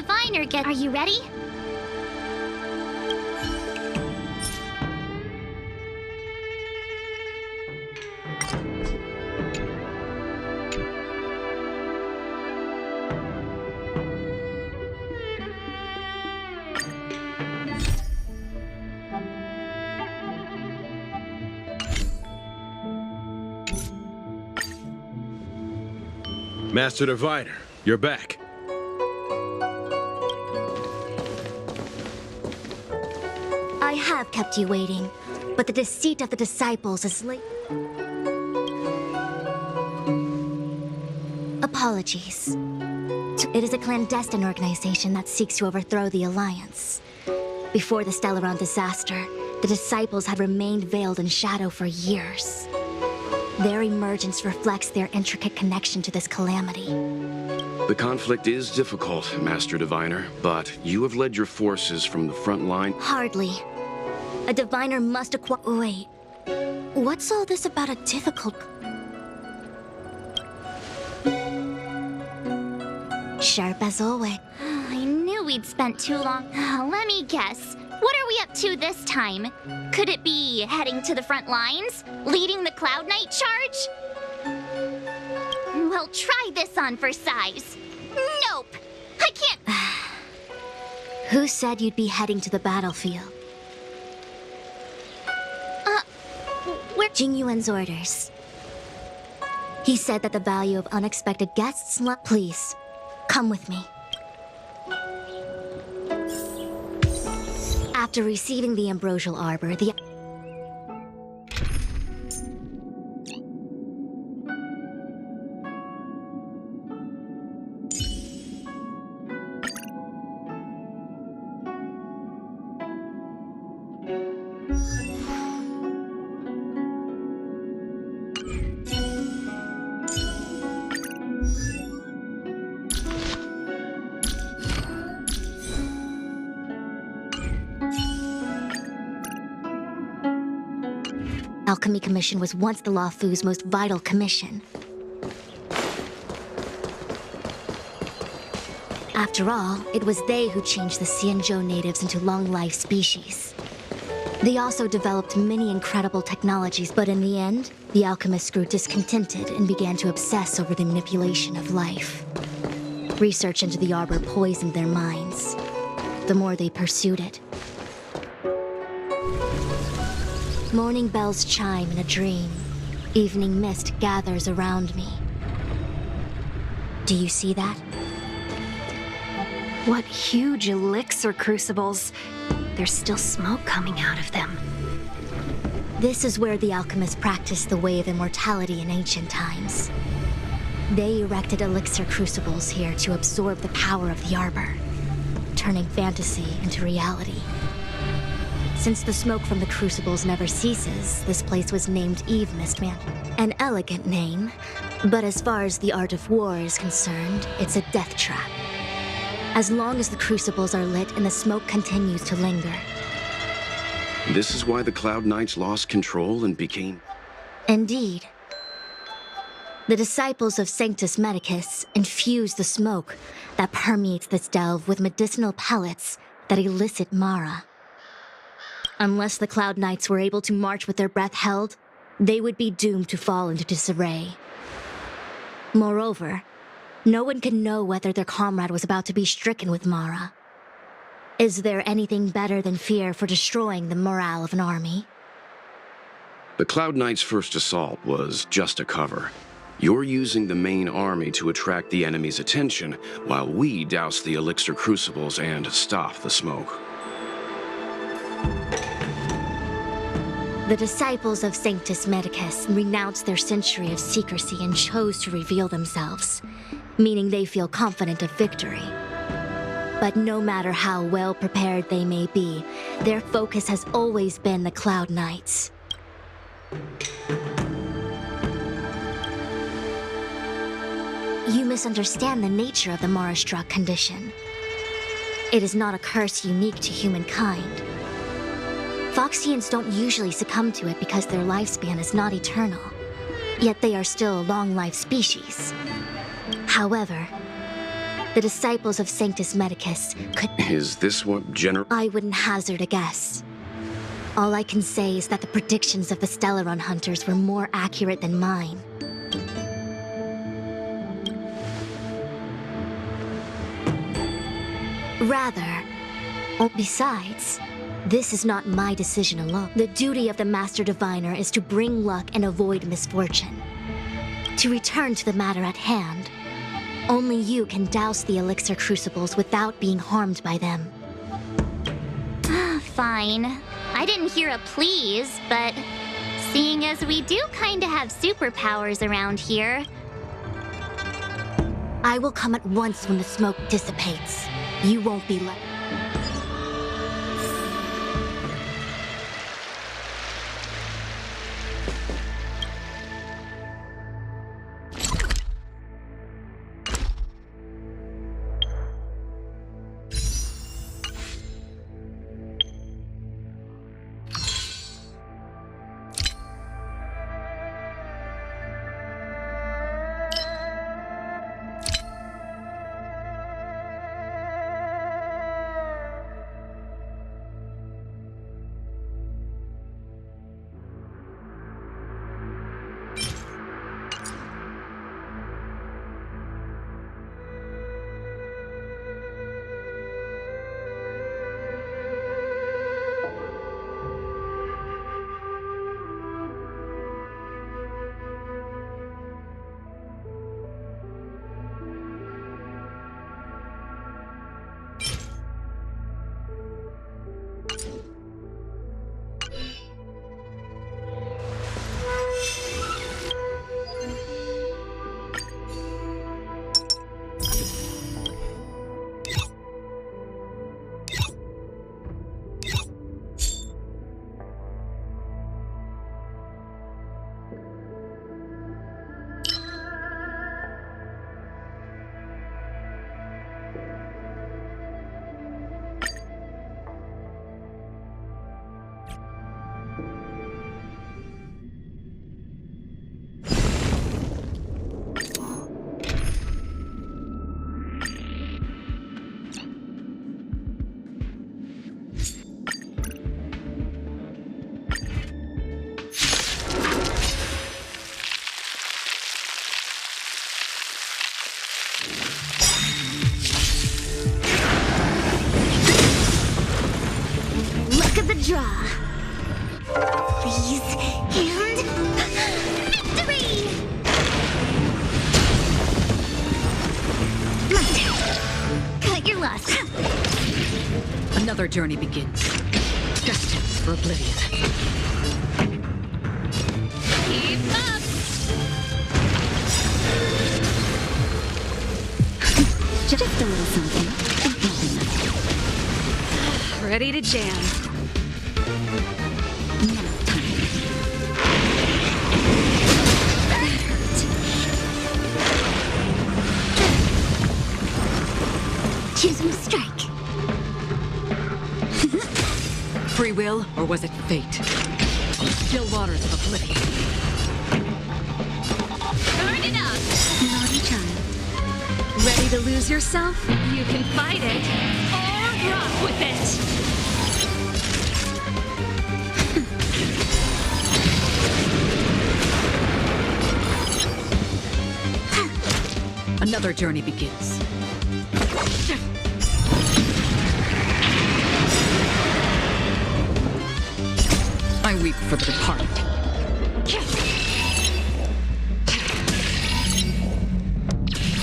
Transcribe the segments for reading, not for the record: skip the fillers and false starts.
diviner Are you ready? Master Diviner, you're back. I have kept you waiting, but the deceit of the disciples is Apologies. It is a clandestine organization that seeks to overthrow the Alliance. Before the Stellaron disaster, the disciples had remained veiled in shadow for years. Their emergence reflects their intricate connection to this calamity. The conflict is difficult, Master Diviner, but you have led your forces from the front line. Hardly. A diviner must acquire— Wait. What's all this about a difficult— Sharp as always. I knew we'd spent too long. Let me guess. What are we up to this time? Could it be heading to the front lines? Leading the Cloud Knight charge? Well, try this on for size. Nope! I can't— Who said you'd be heading to the battlefield? We're Jing Yuan's orders. He said that the value of unexpected guests— Please, come with me. After receiving the ambrosial arbor, the— Alchemy Commission was once the luofu's most vital commission. After all, it was they who changed the xianzhou natives into long-life species. They also developed many incredible technologies, but in the end, the alchemists grew discontented and began to obsess over the manipulation of life. Research into the arbor poisoned their minds. The more they pursued it. Morning bells chime in a dream. Evening mist gathers around me. Do you see that? What huge elixir crucibles. There's still smoke coming out of them. This is where the alchemists practiced the way of immortality in ancient times. They erected elixir crucibles here to absorb the power of the arbor, turning fantasy into reality. Since the smoke from the crucibles never ceases, this place was named Eve Mistman. An elegant name, but as far as the art of war is concerned, it's a death trap. As long as the crucibles are lit and the smoke continues to linger. This is why the Cloud Knights lost control and became... Indeed. The disciples of Sanctus Medicus infuse the smoke that permeates this delve with medicinal pellets that elicit Mara. Unless the Cloud Knights were able to march with their breath held, they would be doomed to fall into disarray. Moreover, no one could know whether their comrade was about to be stricken with Mara. Is there anything better than fear for destroying the morale of an army? The Cloud Knights' first assault was just a cover. You're using the main army to attract the enemy's attention, while we douse the elixir crucibles and stop the smoke. The disciples of Sanctus Medicus renounced their century of secrecy and chose to reveal themselves, meaning they feel confident of victory. But no matter how well prepared they may be, their focus has always been the Cloud Knights. You misunderstand the nature of the Mara-struck condition. It is not a curse unique to humankind. Foxians don't usually succumb to it because their lifespan is not eternal. Yet they are still a long-life species. However, The disciples of Sanctus Medicus could... Is this what General... I wouldn't hazard a guess. All I can say is that the predictions of the Stellaron hunters were more accurate than mine. Rather. Besides, this is not my decision alone. The duty of the Master Diviner is to bring luck and avoid misfortune. To return to the matter at hand, only you can douse the elixir crucibles without being harmed by them. Fine. I didn't hear a please, but seeing as we do kinda have superpowers around here... I will come at once when the smoke dissipates. You won't be left. Draw. Please, and... victory! My turn. Cut your loss. Another journey begins. Destined for oblivion. Keep up! Just a little something. Nothing. Ready to jam. Choosing strike. Free will, or was it fate? Still waters of oblivion. Burn it up! Naughty child. Ready to lose yourself? You can fight it, or rock with it! Another journey begins. I weep for the departed.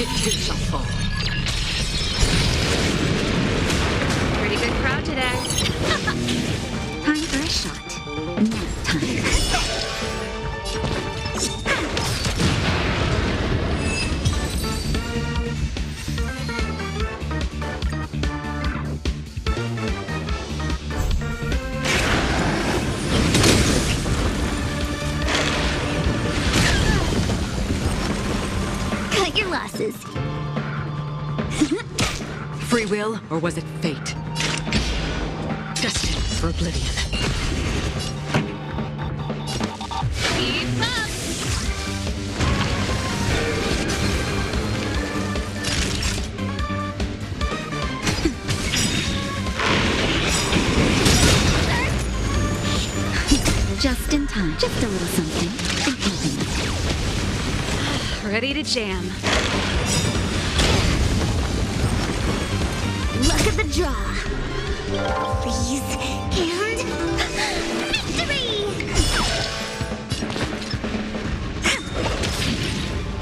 It too shall fall. Pretty good crowd today. Time for a shot. Nap time. Losses. Free will, or was it fate? Destined for oblivion. Keep up! time. Just a little something. Ready to jam. Look at the draw. Please, and victory!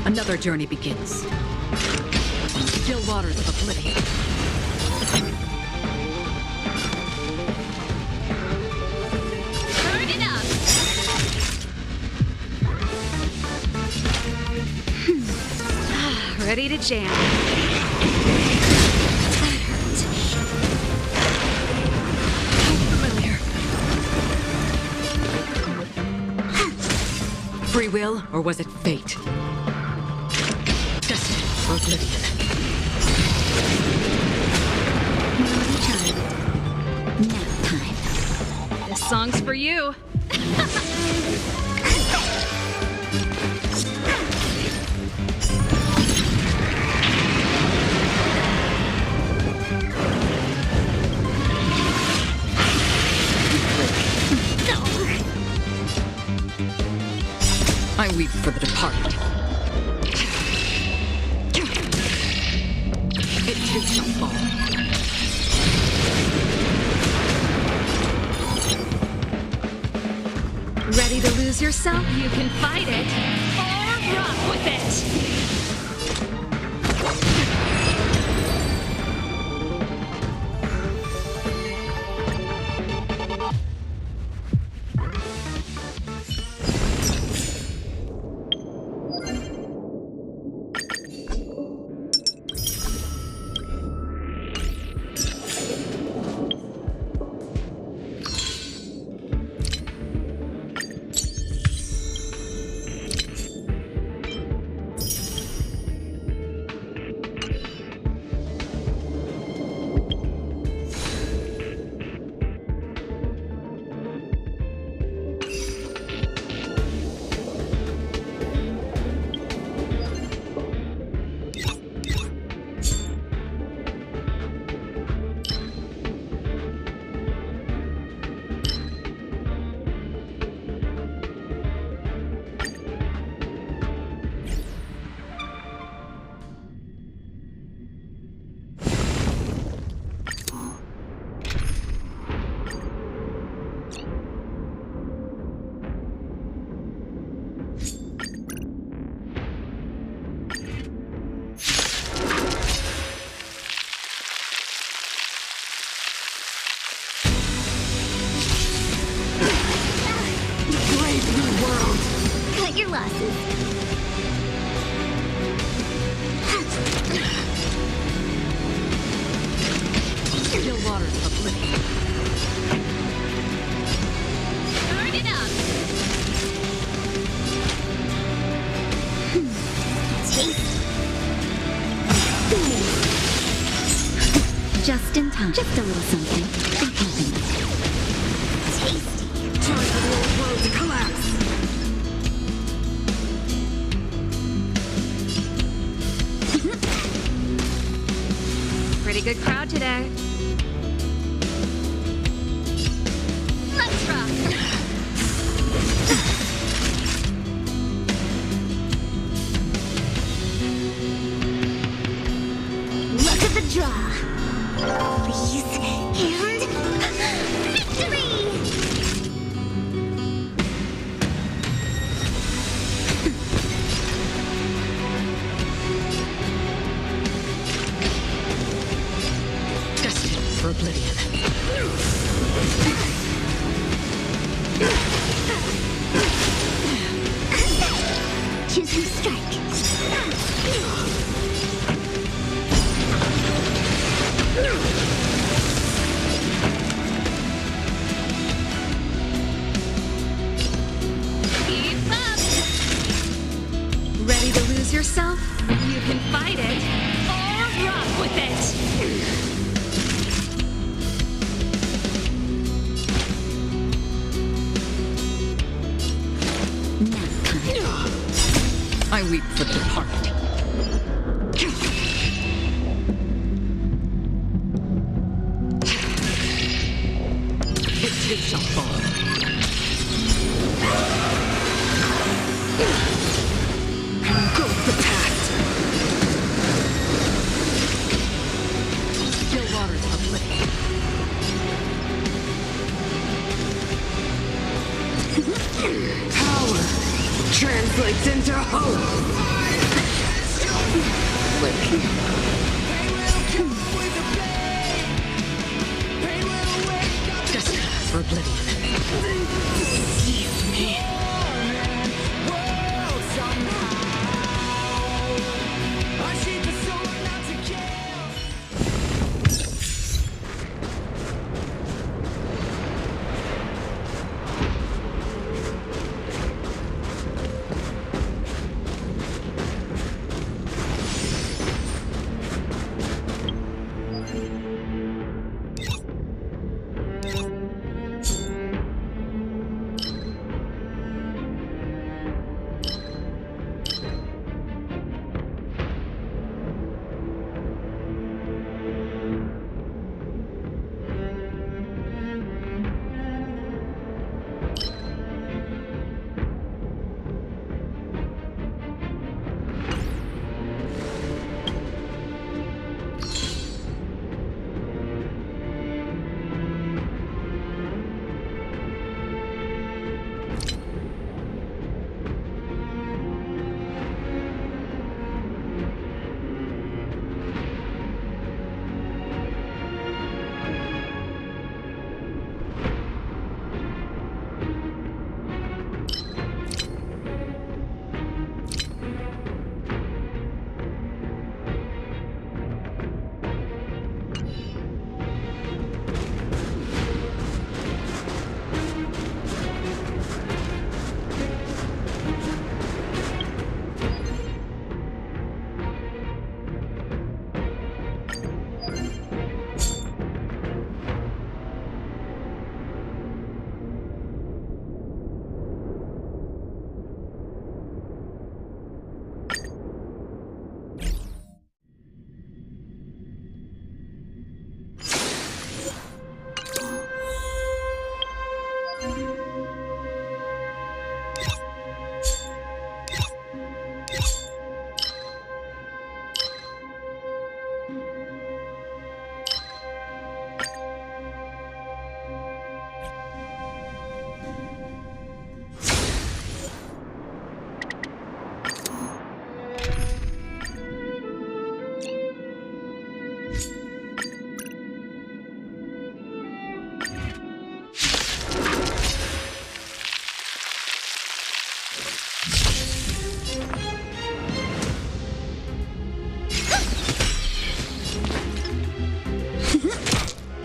Another journey begins. Still waters of oblivion. Turn it up! Ready to jam. Familiar. Free will, or was it fate? Destined for oblivion. Nap time. This song's for you. I weep for the departed. It too shall fall. Ready to lose yourself? You can fight it, or rock with it! Cut your losses. Still waters of oblivion. Turn it up! Taste. Just in time. Just a little something. Tasty. Time for the old world to collapse. Pretty good crowd today. Let's rock! Look at the draw. Please, and victory! Destined for oblivion. Choose who strike. Keep up! Ready to lose yourself? You can fight it, or rock with it! Nap time. I weep for the departed. It too shall fall. translates into hope. Just for oblivion. Leave me.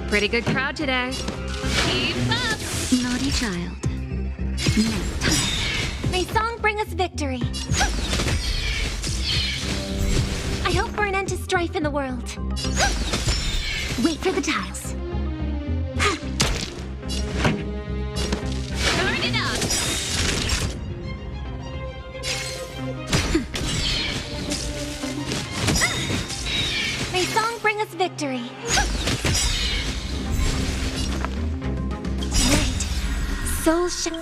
Pretty good crowd today. Keep up! Naughty child. Nap time. May song bring us victory. I hope for an end to strife in the world. Wait for the tiles. Turn it up! May song bring us victory. Tonight, Soul shall...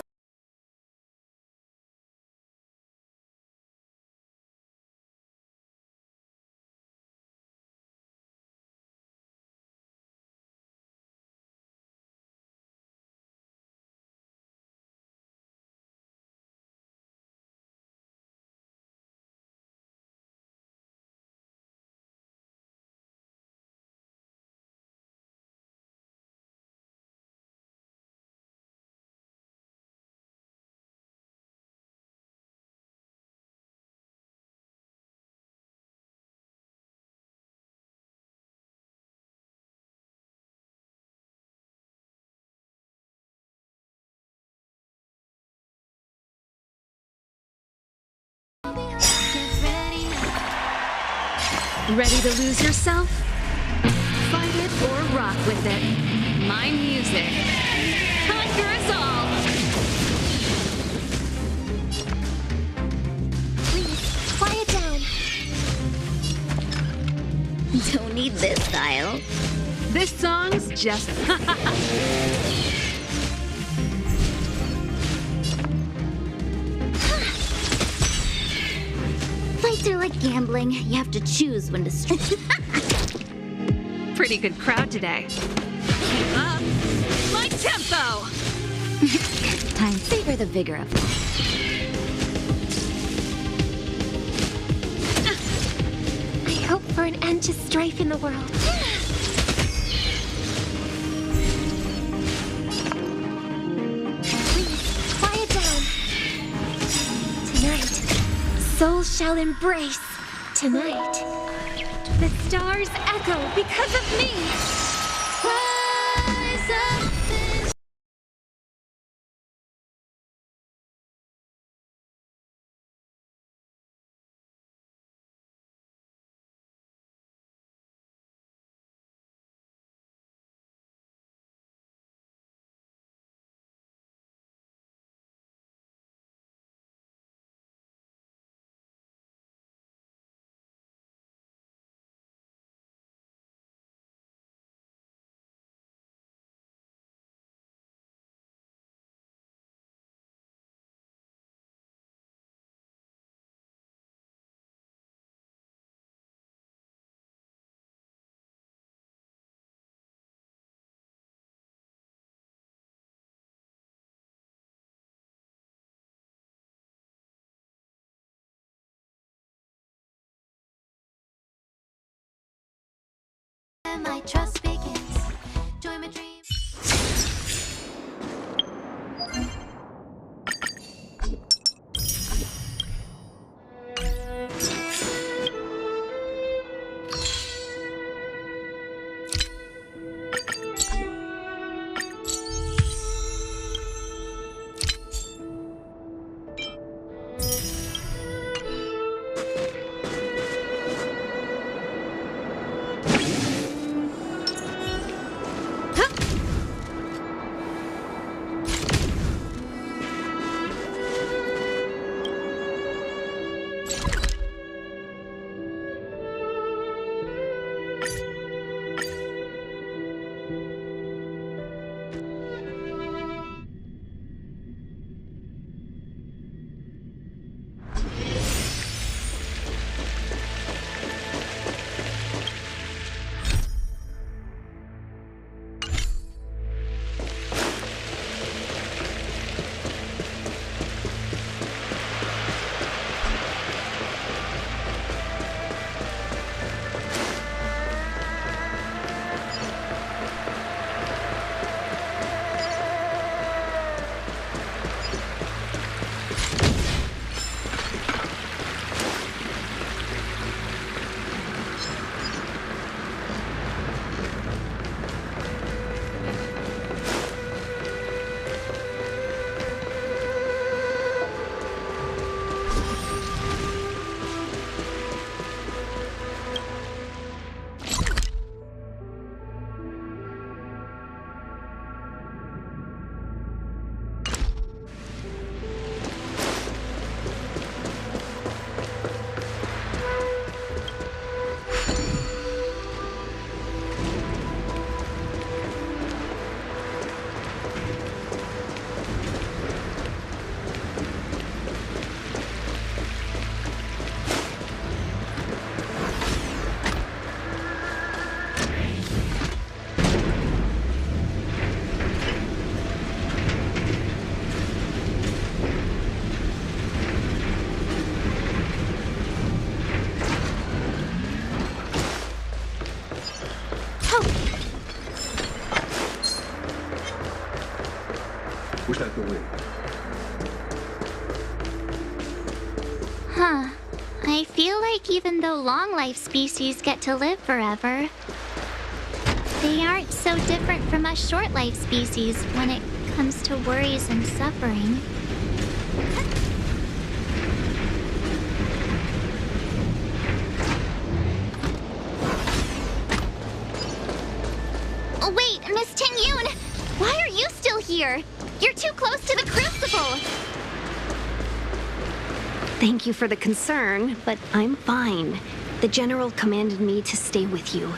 Ready to lose yourself? Fight it or rock with it. My music. Conquer us all! Please, quiet down. Don't need this style. This song's just... Fights are like gambling. You have to choose when to strike. Pretty good crowd today. Keep up! My tempo! Time favor the vigor of life. for an end to strife in the world. Please, quiet down. Tonight, souls shall embrace. Tonight, the stars echo because of me. Rise up. My trust begins. Join my dreams. Wish that could win. Huh. I feel like even though long-life species get to live forever, they aren't so different from us short-life species when it comes to worries and suffering. Oh, wait, Miss Ting-Yun! Why are you still here? You're too close to the crucible! Thank you for the concern, but I'm fine. The General commanded me to stay with you.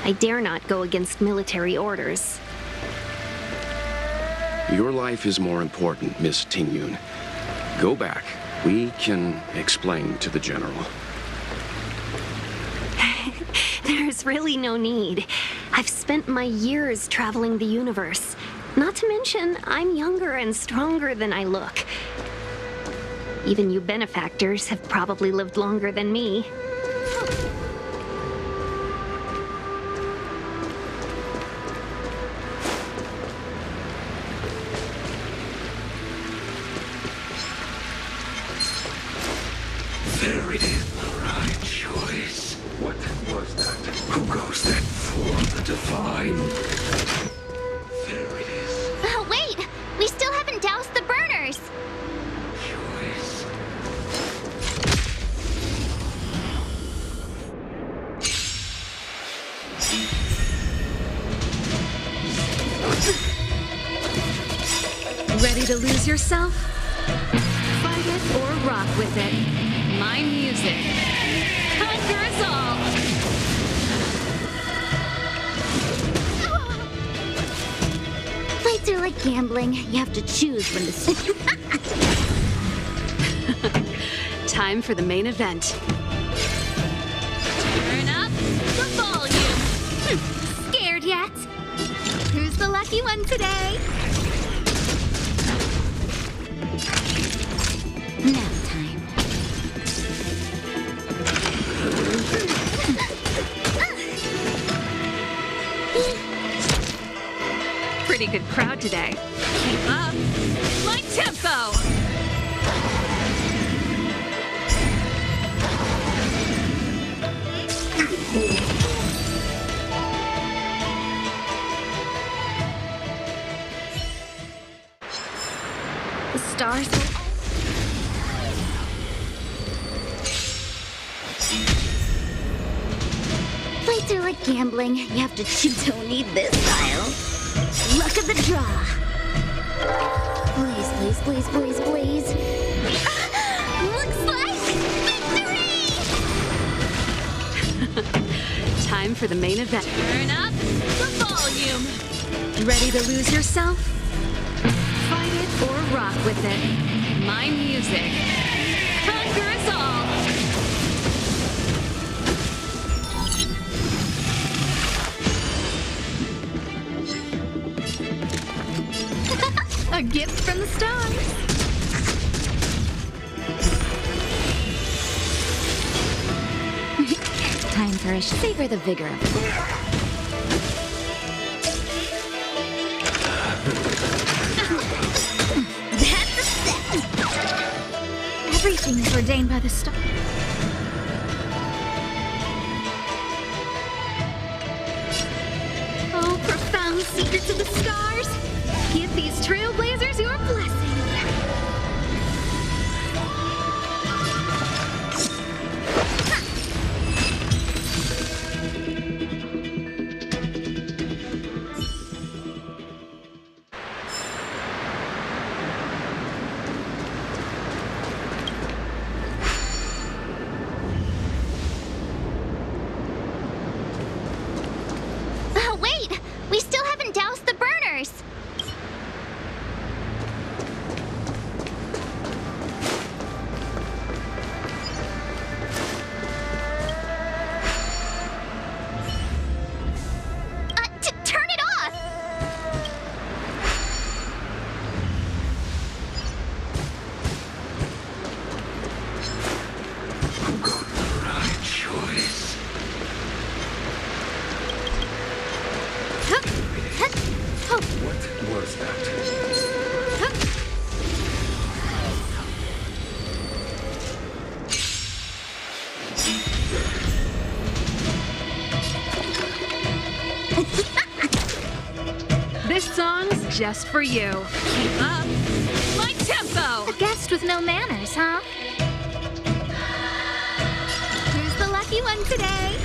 I dare not go against military orders. Your life is more important, Miss Ting-Yun. Go back. We can explain to the General. There's really no need. I've spent my years traveling the universe. Not to mention, I'm younger and stronger than I look. Even you benefactors have probably lived longer than me. Very right choice. What was that? Who goes then for the divine? There it is. Oh, wait! We still haven't doused the burners! Choice. Ready to lose yourself? Fight it or rock with it. My music. Conquer us all! Fights are like gambling. You have to choose when to... Time for the main event. Turn up the volume! Scared yet? Who's the lucky one today? Nap time. Pretty good crowd today. Keep up my tempo! The stars will... Fights are like gambling. You have to choose. Don't need this style. Luck of the draw. Please, please, please, please, please. Looks like victory! Time for the main event. Turn up the volume! Ready to lose yourself? Fight it or rock with it. My music. Conquer us all! A gift from the stars. Time for a savor the vigor of it. That's a set. Everything is ordained by the stars. Oh, profound secrets of the stars. Give these trailblazers your blessing. Oh, wait! We still haven't doused the burners! Turn it off! Who got the right choice? What was that? This song's just for you. Keep up my tempo! A guest with no manners, huh? Who's the lucky one today?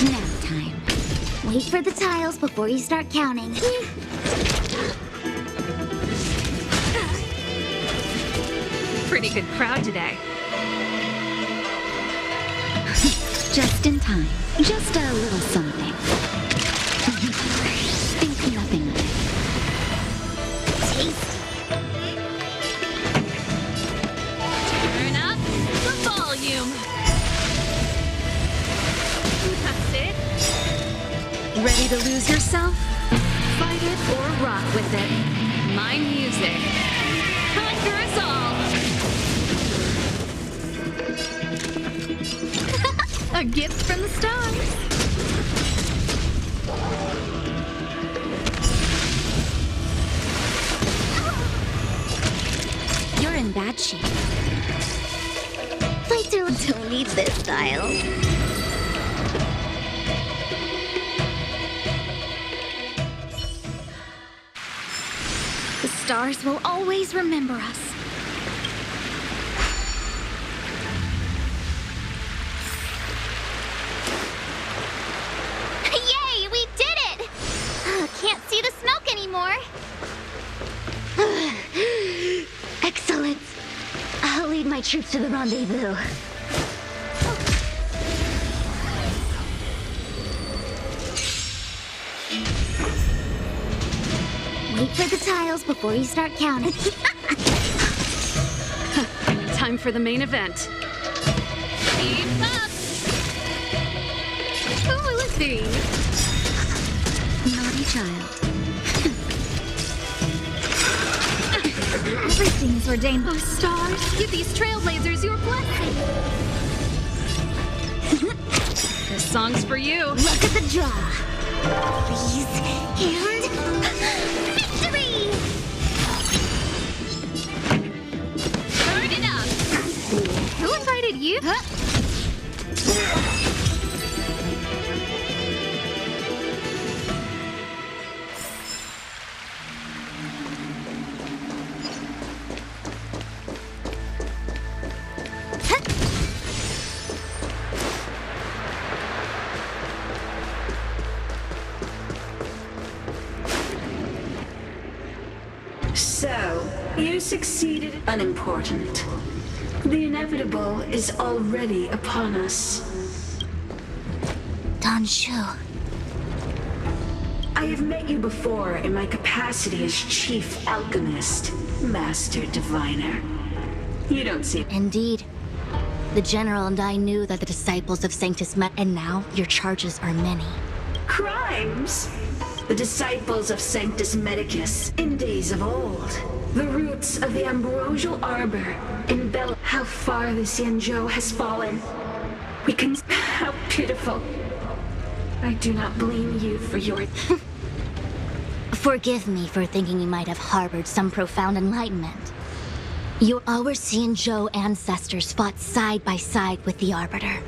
Nap time. Wait for the tiles before you start counting. Pretty good crowd today. Just in time. Just a little something. Think nothing of it. Tasty. Turn up the volume. That's it. Ready to lose yourself? Fight it or rock with it. My music. Conquer us all! A gift from the stars. You're in bad shape. I don't need this style. The stars will always remember us. Yay, we did it! Can't see the smoke anymore. Excellent. I'll lead my troops to the rendezvous. Wait for the tiles before you start counting. Time for the main event. Keep up! Oh, let's see. Naughty child. Everything is ordained. Oh, stars, give these trailblazers your blessing. This song's for you. Look at the draw. Please, and victory! Turn it up. Who invited you? So, you succeeded. Unimportant. The inevitable is already upon us. Don Shu. I have met you before in my capacity as Chief Alchemist, Master Diviner. You don't seem... Indeed. The General and I knew that the disciples of Sanctus met, and now your charges are many. Crimes? The disciples of Sanctus Medicus in days of old. The roots of the ambrosial arbor in Bel. How far the xianzhou has fallen. We can... How pitiful. I do not blame you for your... Forgive me for thinking you might have harbored some profound enlightenment. Our xianzhou ancestors fought side by side with the Arbiter,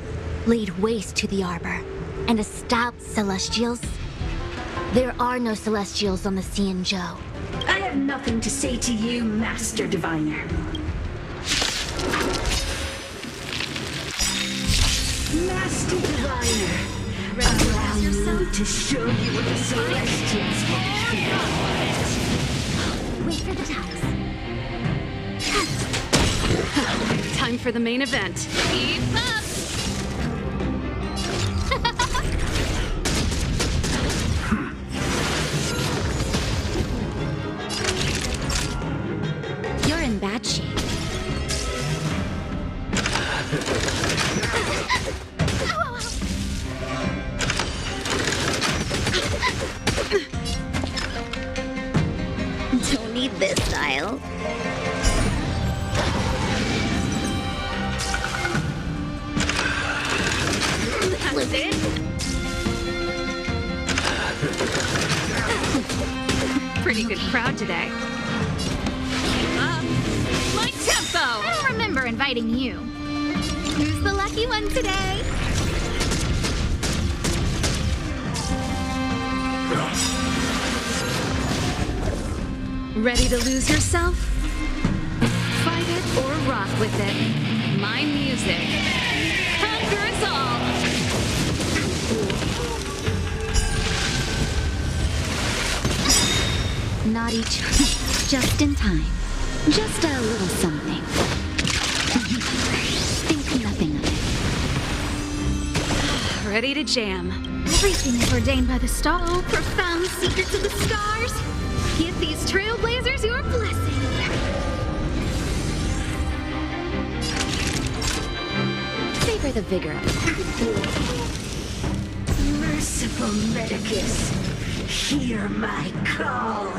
laid waste to the Arbor, and established Celestials. There are no Celestials on the xianzhou. I have nothing to say to you, Master Diviner. Master Diviner, allow me to show you what the Celestials have. Wait for the tiles. Time for the main event. Keep up! You're in bad shape. Don't need this style. That's it. Pretty good crowd today. Keep up. My tempo! I don't remember inviting you. Who's the lucky one today? Ready to lose yourself? Fight it or rock with it. My music. Conquer us all! Naughty child. Just in time. Just a little something. Think nothing of it. Ready to jam. Everything is ordained by the star. Oh, profound secrets of the stars. Give these trailblazers your blessing. Savor the vigor of it. Merciful Medicus, hear my call.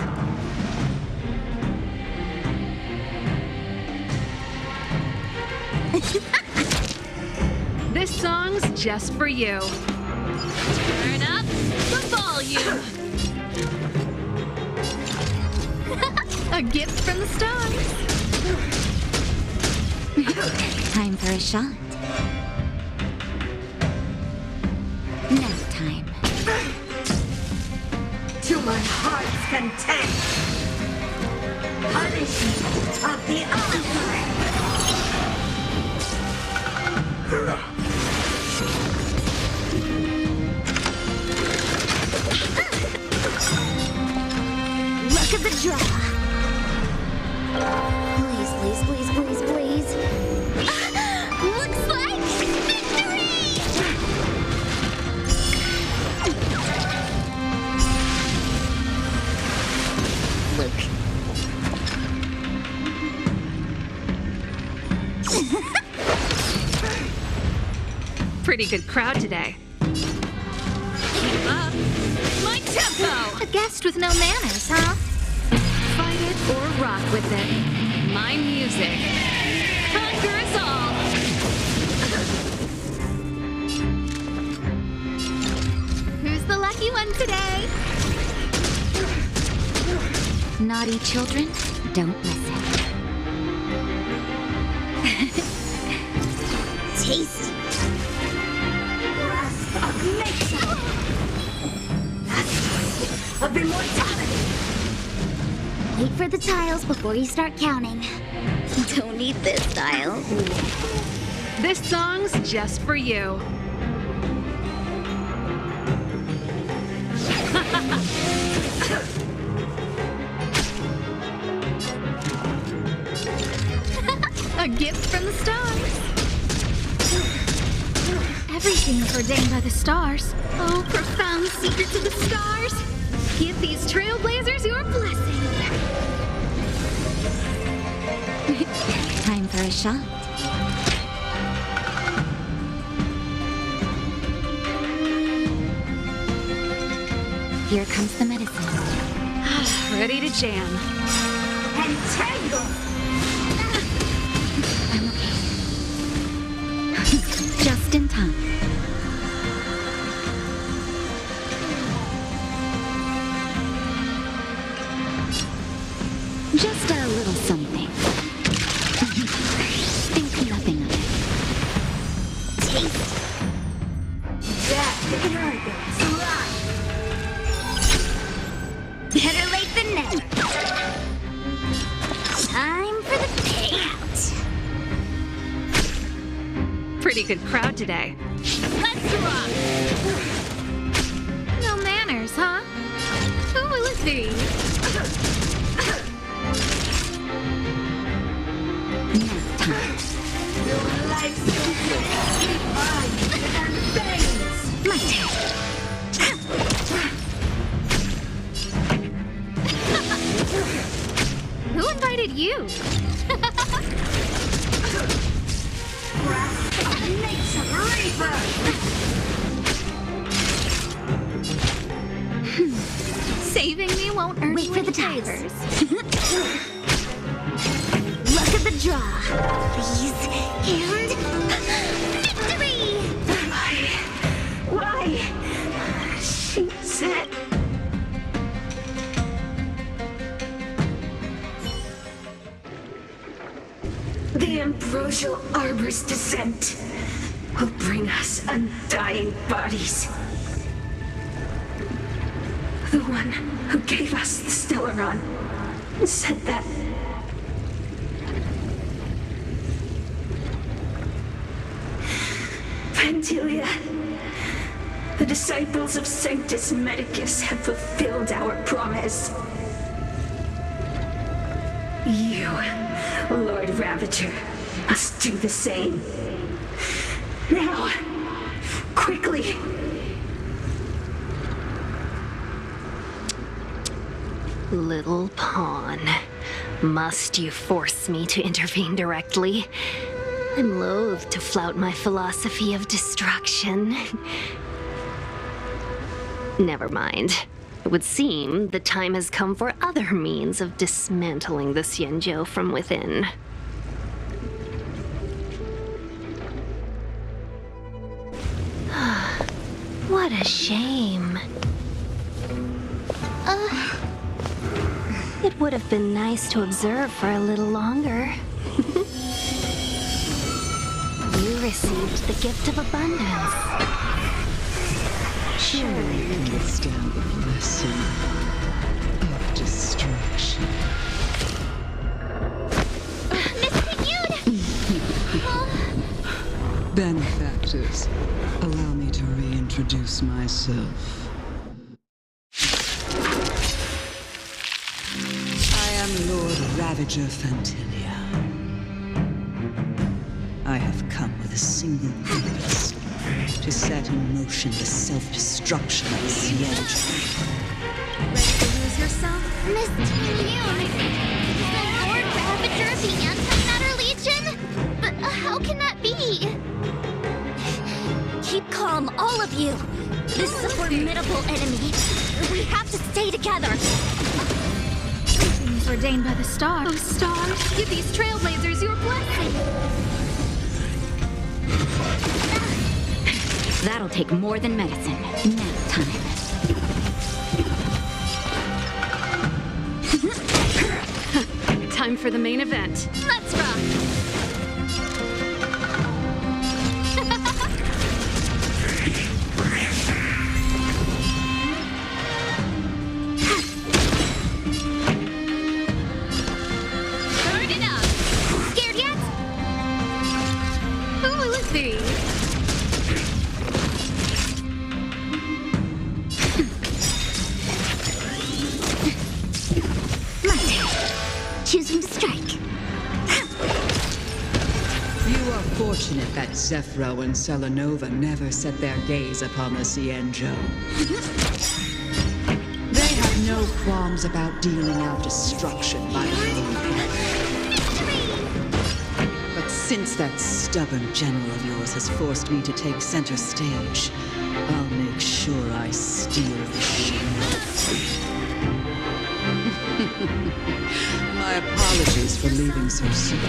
This song songs just for you. Turn up the volume. A gift from the stars. Time for a shot. Now time. To my heart's content. Punishment of the Look at the draw. Please, please, please, please, please. Looks like victory! Luke. Pretty good crowd today. Keep up my tempo. A guest with no manners, huh? Fight it or rock with it. My music conquers all. Who's the lucky one today? Naughty children, don't listen. Tasty. of immortality. Wait for the tiles before you start counting. Don't need this tile. This song's just for you. A gift from the stars. Everything's ordained by the stars. Oh, profound secrets of the stars. Give these trailblazers your blessing. Time for a shot. Here comes the medicine. Ready to jam. Entangle. I'm okay. Just in time. Just a little something. Think nothing of it. Taste. Death in Better late than never. Time for the payout. Pretty good crowd today. Let's rock. No manners, huh? Who will it be? Now time. your life's and veins. My turn. Who invited you? Nature Reaper. Saving me won't earn Wait you for the any tiles. favors. Look at the draw. Please. And victory! Why? She said. The ambrosial arbor's descent will bring us undying bodies. The one who gave us the Stellaron said that. Pantilia, the disciples of Sanctus Medicus have fulfilled our promise. You, Lord Ravager, must do the same. Now, quickly. Little pawn. Must you force me to intervene directly? I'm loath to flout my philosophy of destruction. Never mind. It would seem the time has come for other means of dismantling the xianzhou from within. What a shame. It would have been nice to observe for a little longer. You received the gift of abundance. Surely you can withstand the blessing of destruction. Benefactors, allow me to reintroduce myself. I am Lord Ravager Fantilia. I have come with a single purpose, to set in motion the self-destruction of the xianzhou. Ready to lose yourself? Miss Yoon, the Lord Ravager of the Antimatter Legion? But how can that be? Keep calm, all of you. This is a formidable enemy. We have to stay together. Things ordained by the stars. Oh, stars, give these trailblazers your blessing. That'll take more than medicine. Nap time. Time for the main event. Let's rock! Turn it up! Scared yet? Who will it be? Choosing strike. You are fortunate that Zephyro and Selenova never set their gaze upon the xianzhou. They have no qualms about dealing out destruction by their own hand. But since that stubborn general of yours has forced me to take center stage, I'll make sure I steal the show. My apologies for leaving so soon.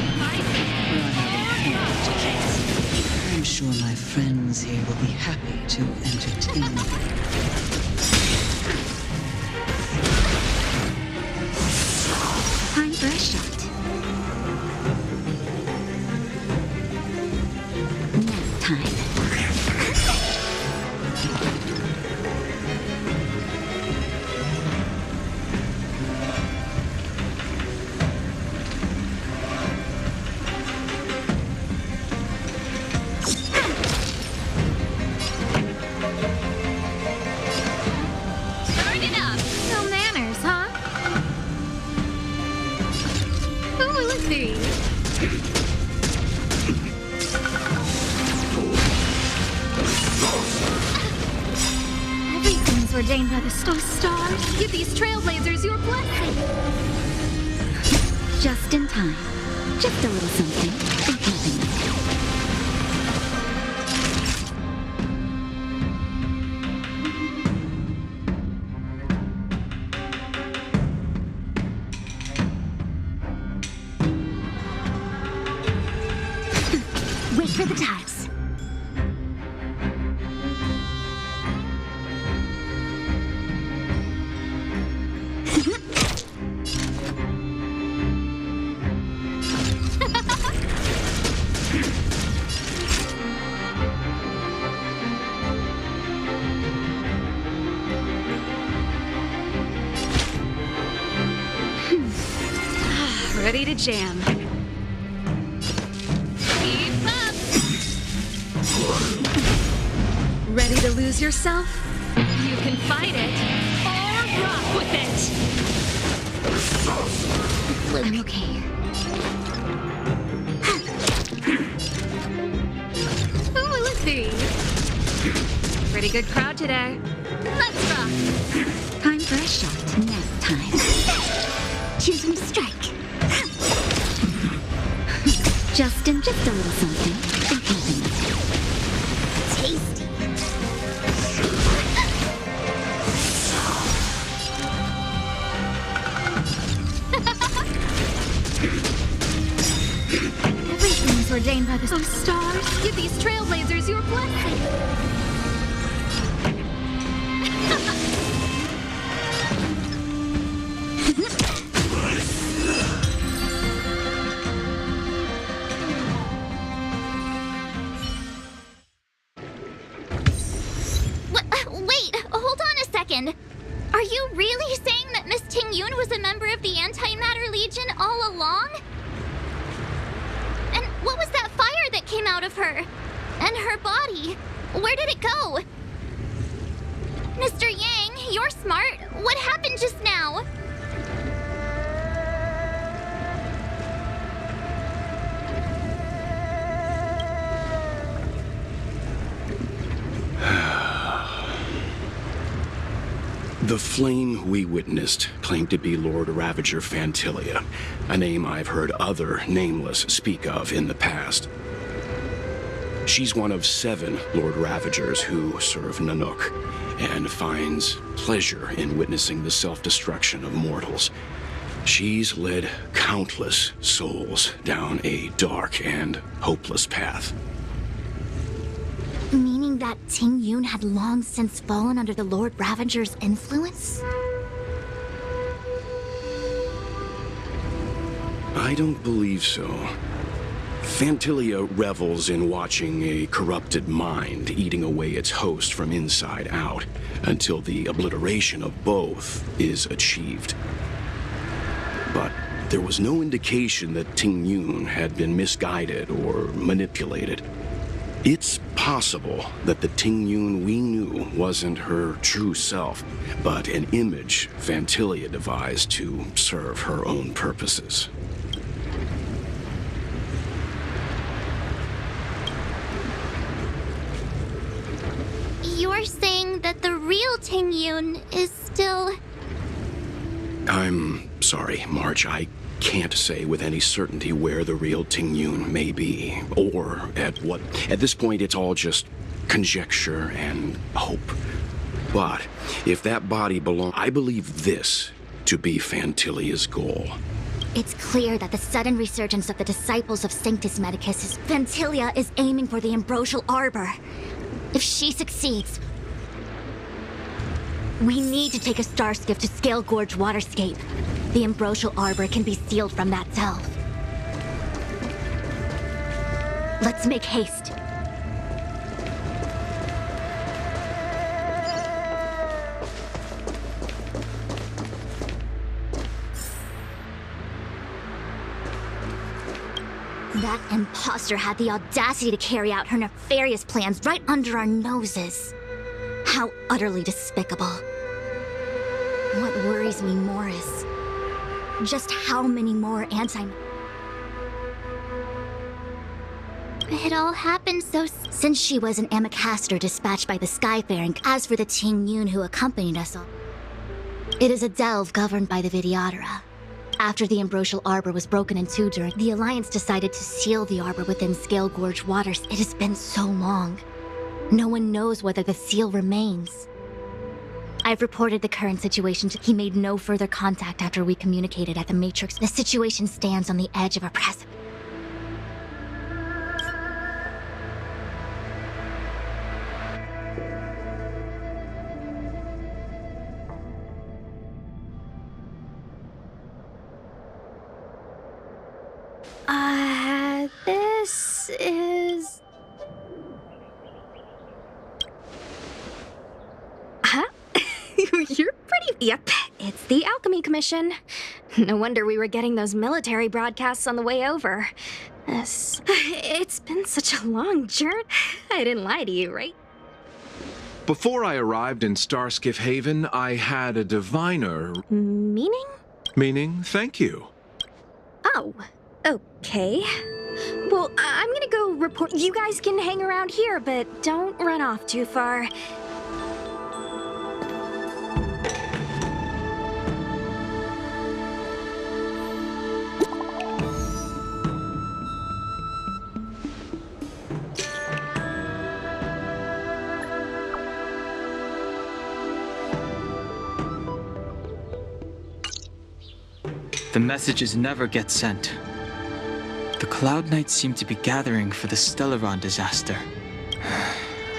I'm sure my friends here will be happy to entertain me. Time for a shot. Nap time. Turn it up! No manners, huh? Who will it be? Everything's ordained by the stars. Give these trailblazers your blessing. Just in time. Just a little something. In keeping. Wait for the tiles. Ready to jam. Keep up! Ready to lose yourself? You can fight it, or rock with it! I'm okay. Who will it be? Pretty good crowd today. Let's rock! Time for a shot. Nap time. Choosing strike. Just a little something. In keeping. Tasty. Everything's ordained by the stars. Give these trailblazers your blessing. Wait, hold on a second. Are you really saying that Miss Ting-Yun was a member of the Antimatter Legion all along? And what was that fire that came out of her? And her body? Where did it go? Mr. Yang, you're smart. What happened just now? The flame we witnessed claimed to be Lord Ravager Fantilia, a name I've heard other Nameless speak of in the past. She's one of 7 Lord Ravagers who serve Nanook, and finds pleasure in witnessing the self-destruction of mortals. She's led countless souls down a dark and hopeless path. Meaning that Ting-Yun had long since fallen under the Lord Ravager's influence? I don't believe so. Fantilia revels in watching a corrupted mind eating away its host from inside out, until the obliteration of both is achieved. But there was no indication that Ting-Yun had been misguided or manipulated. It's possible that the Ting-Yun we knew wasn't her true self, but an image Fantilia devised to serve her own purposes. You're saying that the real Ting-Yun is still... I'm sorry, March. I can't say with any certainty where the real Ting-Yun may be, or at what. At this point, it's all just conjecture and hope. But if that body belongs, I believe this to be Fantilia's goal. It's clear that the sudden resurgence of the disciples of Sanctus Medicus is... Fantilia is aiming for the Ambrosial Arbor. If she succeeds, we need to take a star skiff to Scale Gorge Waterscape. The Ambrosial Arbor can be sealed from that delve. Let's make haste. That imposter had the audacity to carry out her nefarious plans right under our noses. How utterly despicable. What worries me more is just how many more It all happened so... Since she was an Amicastor dispatched by the Skyfaring, as for the Ting-Yun who accompanied us all, it is a delve governed by the Vidyadhara. After the Ambrosial Arbor was broken in two during, the Alliance decided to seal the arbor within Scale Gorge waters. It has been so long. No one knows whether the seal remains. I've reported the current situation to... He made no further contact after we communicated at the Matrix. The situation stands on the edge of a precipice. This is... Huh? You're pretty... Yep, it's the Alchemy Commission. No wonder we were getting those military broadcasts on the way over. It's been such a long journey. I didn't lie to you, right? Before I arrived in Starskiff Haven, I had a diviner... Meaning? Meaning, thank you. Oh, okay. Well, I'm gonna go report. You guys can hang around here, but don't run off too far. The messages never get sent. The Cloud Knights seem to be gathering for the Stellaron disaster.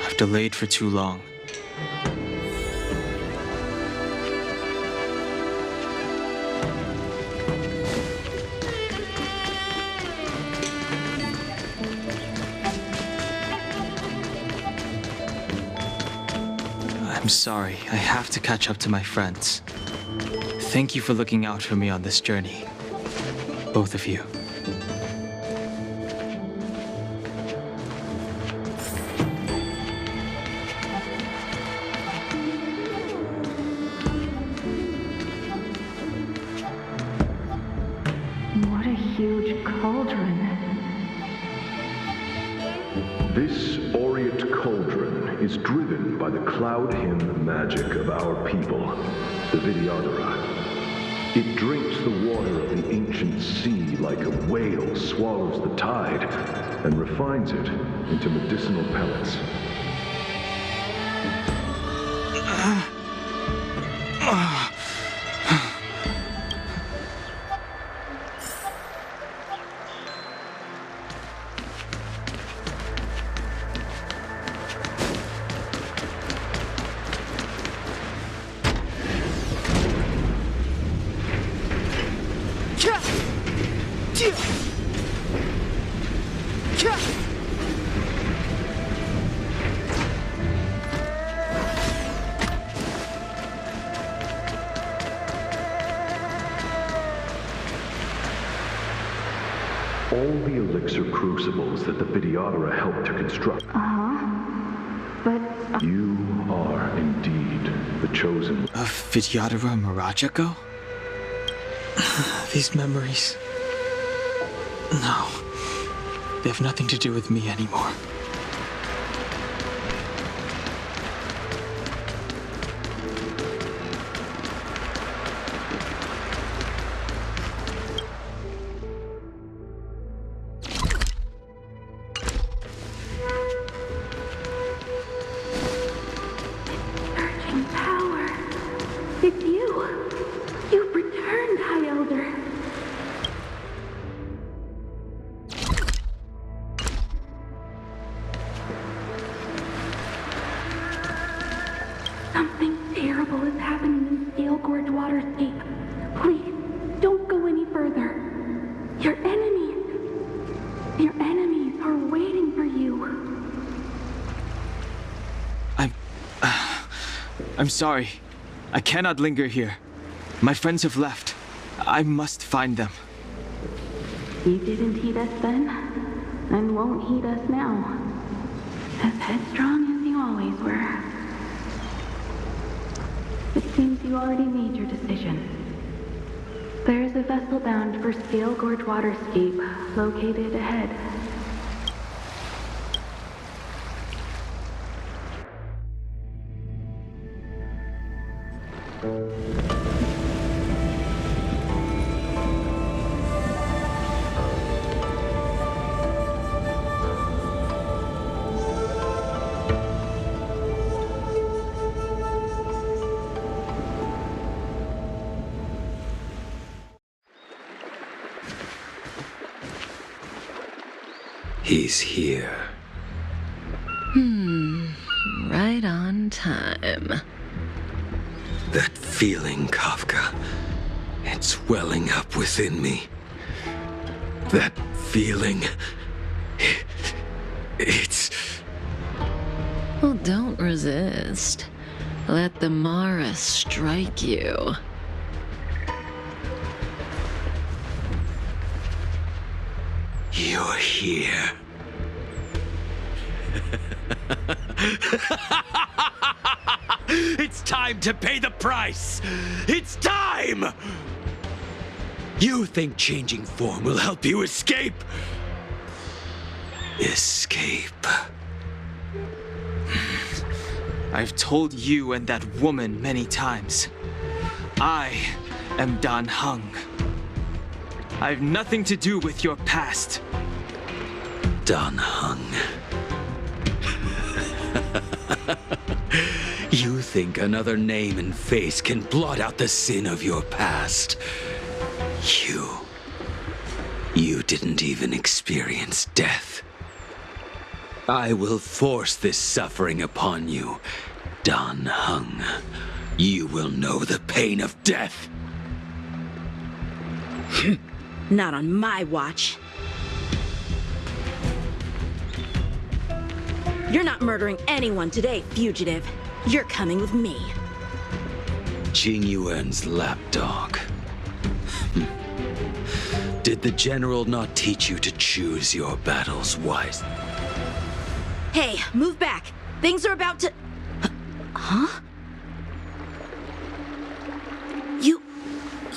I've delayed for too long. I'm sorry. I have to catch up to my friends. Thank you for looking out for me on this journey. Both of you. What a huge cauldron. This aureate cauldron is driven by the cloud hymn magic of our people, the Vidyadhara. It drinks the water of the ancient sea like a whale swallows the tide and refines it into medicinal pellets. All the elixir crucibles that the Vidyadhara helped to construct. But... You are indeed the chosen... Of Vidyadhara Mirajako? These memories... No. They have nothing to do with me anymore. Surging power. It's you. You've returned, High Elder. Something terrible is happening in Steel Gorge Waterscape. Please, don't go any further. Your enemies are waiting for you. I'm sorry. I cannot linger here. My friends have left. I must find them. You didn't heed us then, and won't heed us now. As headstrong as you always were. It seems you already made your decision. There is a vessel bound for Steel Gorge Waterscape located ahead. He's here. Right on time. That feeling, Kafka. It's welling up within me. That feeling... It's... Well, don't resist. Let the Mara strike you. You're here. It's time to pay the price! It's time! You think changing form will help you escape? Escape. I've told you and that woman many times. I am Dan Heng. I have nothing to do with your past. Dan Heng. You think another name and face can blot out the sin of your past? You didn't even experience death. I will force this suffering upon you, Dan Heng. You will know the pain of death. Not on my watch. You're not murdering anyone today, fugitive. You're coming with me. Jing Yuan's lapdog. Did the general not teach you to choose your battles wisely? Hey, move back. Things are about to... Huh?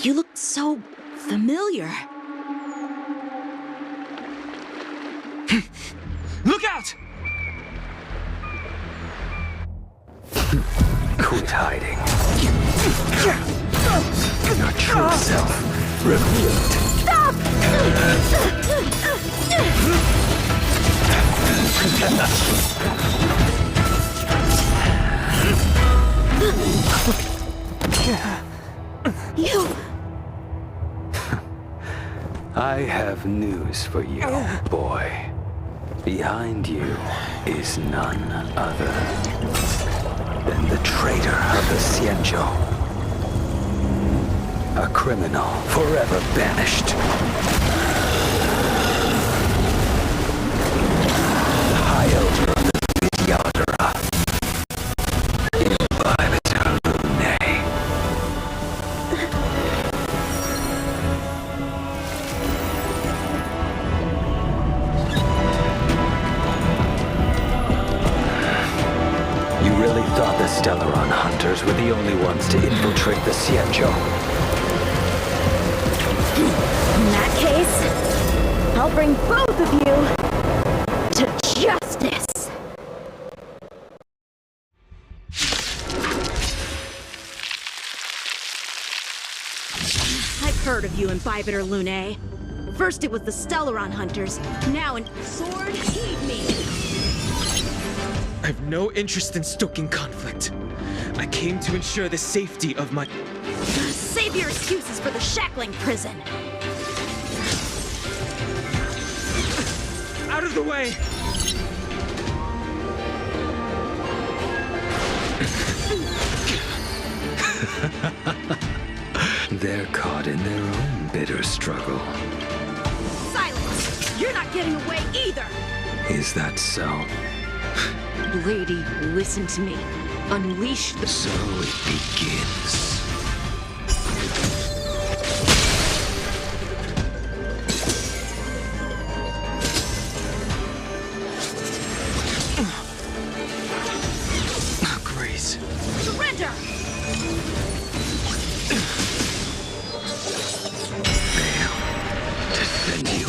You look so familiar. Look out! Quit hiding. Your true self revealed. Stop! You... I have news for you, boy. Behind you is none other than the traitor of the xianzhou. A criminal forever banished. The High Elder of the Vidyadhara. Imbibitor Lunae. You really thought the Stellaron hunters were the only ones to infiltrate the xianzhou? In that case, I'll bring both of you to justice. I've heard of you, Imbibitor Lunae. First it was the Stellaron hunters, now an sword, heed me! I have no interest in stoking conflict. I came to ensure the safety of my... Save your excuses for the shackling prison. Out of the way! They're caught in their own bitter struggle. Silence! You're not getting away either! Is that so? Lady, listen to me. Unleash the... So it begins. Grace. Surrender! Defend you.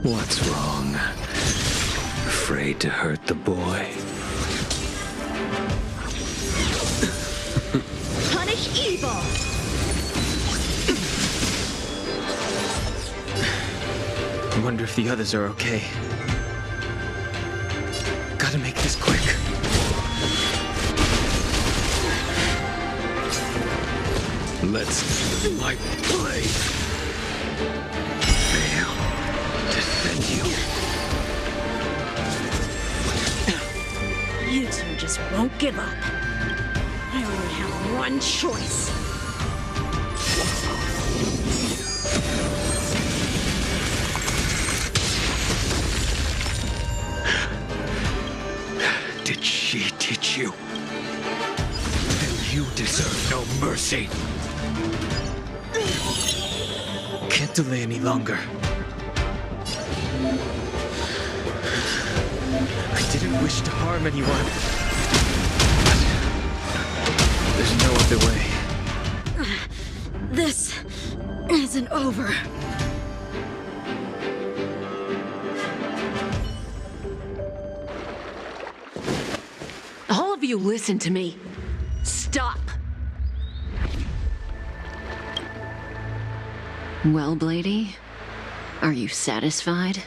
What's wrong? Afraid to hurt the boy? Punish evil! I wonder if the others are okay. Gotta make this quick. Let's see the light play. Fail. Defend you. You two just won't give up. I only have one choice. Did she teach you? Then you deserve no mercy. Can't delay any longer. I didn't wish to harm anyone. But there's no other way. This isn't over. All of you listen to me. Stop! Well, Blady, are you satisfied?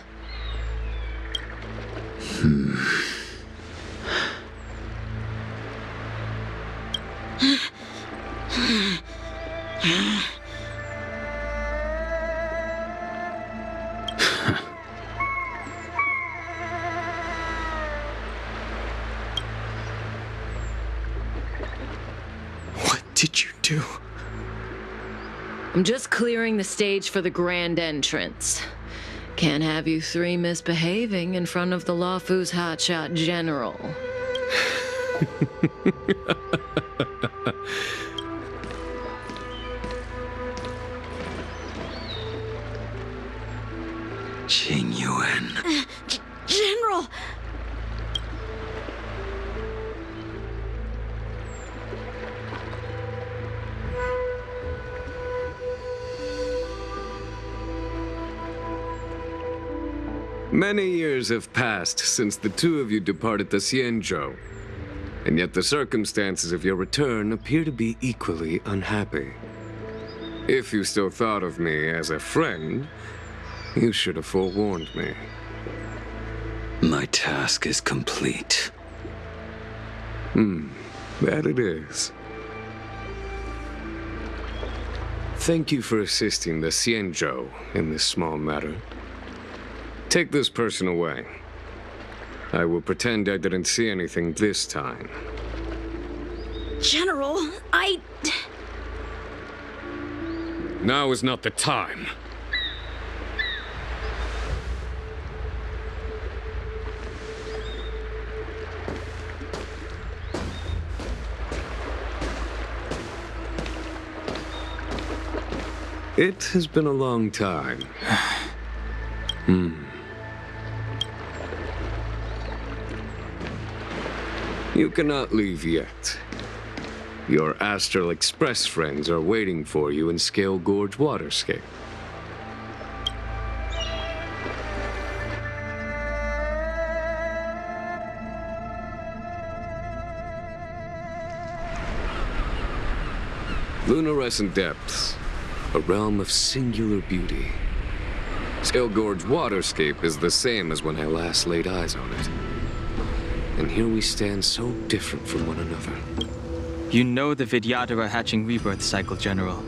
What did you do? I'm just clearing the stage for the grand entrance. Can't have you three misbehaving in front of the luofu's hotshot general. Qing Yuan. General! Many years have passed since the two of you departed the xianzhou, and yet the circumstances of your return appear to be equally unhappy. If you still thought of me as a friend, you should have forewarned me. My task is complete. That it is. Thank you for assisting the xianzhou in this small matter. Take this person away. I will pretend I didn't see anything this time. General, Now is not the time. It has been a long time. You cannot leave yet. Your Astral Express friends are waiting for you in Scale Gorge Waterscape. Luminescent Depths, a realm of singular beauty. Scale Gorge Waterscape is the same as when I last laid eyes on it. And here we stand so different from one another. You know the Vidyadhara hatching rebirth cycle, General.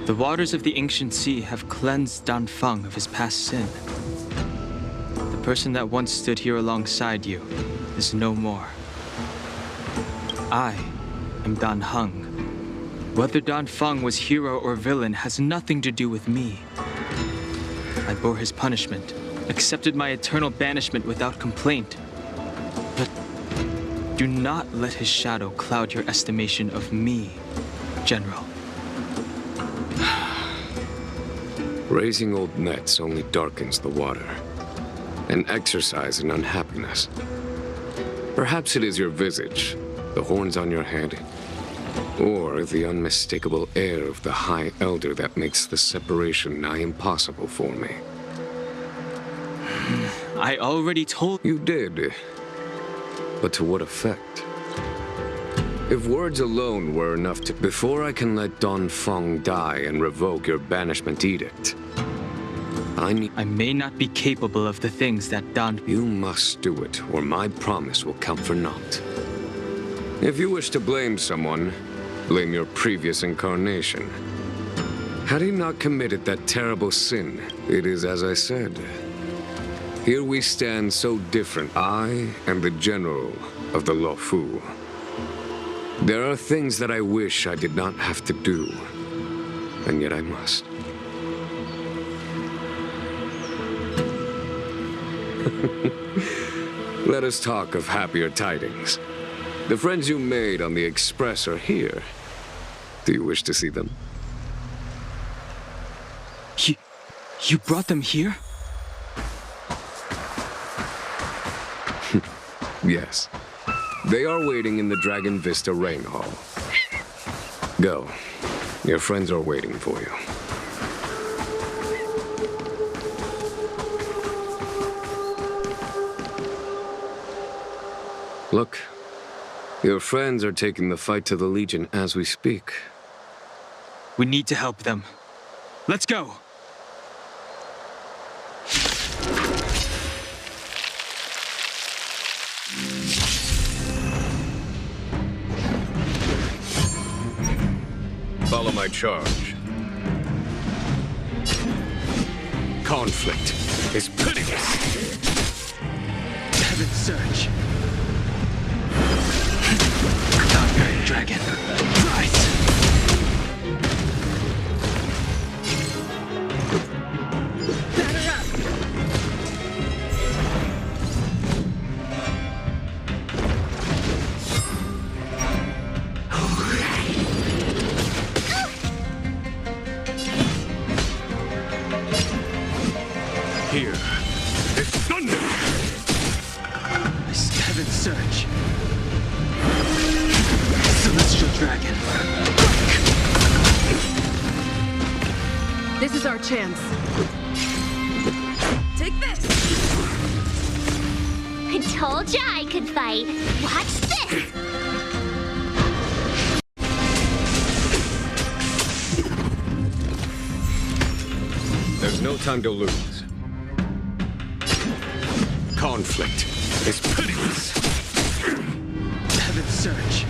The waters of the ancient sea have cleansed Danfeng of his past sin. The person that once stood here alongside you is no more. I am Dan Heng. Whether Danfeng was hero or villain has nothing to do with me. I bore his punishment, accepted my eternal banishment without complaint. But do not let his shadow cloud your estimation of me, General. Raising old nets only darkens the water, an exercise in unhappiness. Perhaps it is your visage, the horns on your head, or the unmistakable air of the High Elder that makes the separation nigh impossible for me. I already told you. Did. But to what effect? If words alone were enough to... Before I can let Danfeng die and revoke your banishment edict, I may not be capable of the things that You must do it, or my promise will count for naught. If you wish to blame someone, blame your previous incarnation. Had he not committed that terrible sin, it is as I said. Here we stand so different. I am the general of the luofu. There are things that I wish I did not have to do, and yet I must. Let us talk of happier tidings. The friends you made on the Express are here. Do you wish to see them? You brought them here? Yes. They are waiting in the Dragon Vista Rain Hall. Go. Your friends are waiting for you. Look. Your friends are taking the fight to the Legion as we speak. We need to help them. Let's go! Follow my charge. Conflict is pitiless. Heaven's Surge. Dark Dragon, rise! dragon. This is our chance. Take this! I told ya I could fight. Watch this! There's no time to lose. Conflict is pitiless. Heaven's Surge.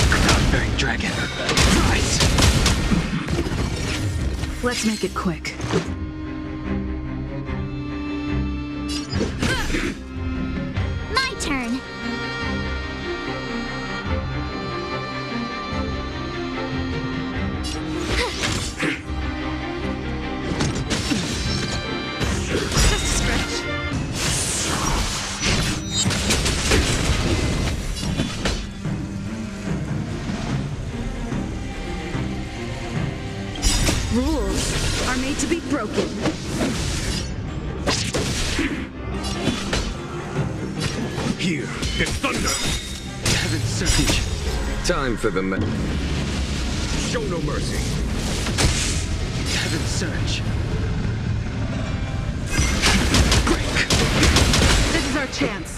Cloud-bearing dragon. Rise! Let's make it quick. My turn. Rules are made to be broken. Here is thunder. Heaven's Surge. Time for the show no mercy. Heaven's Surge. This is our chance.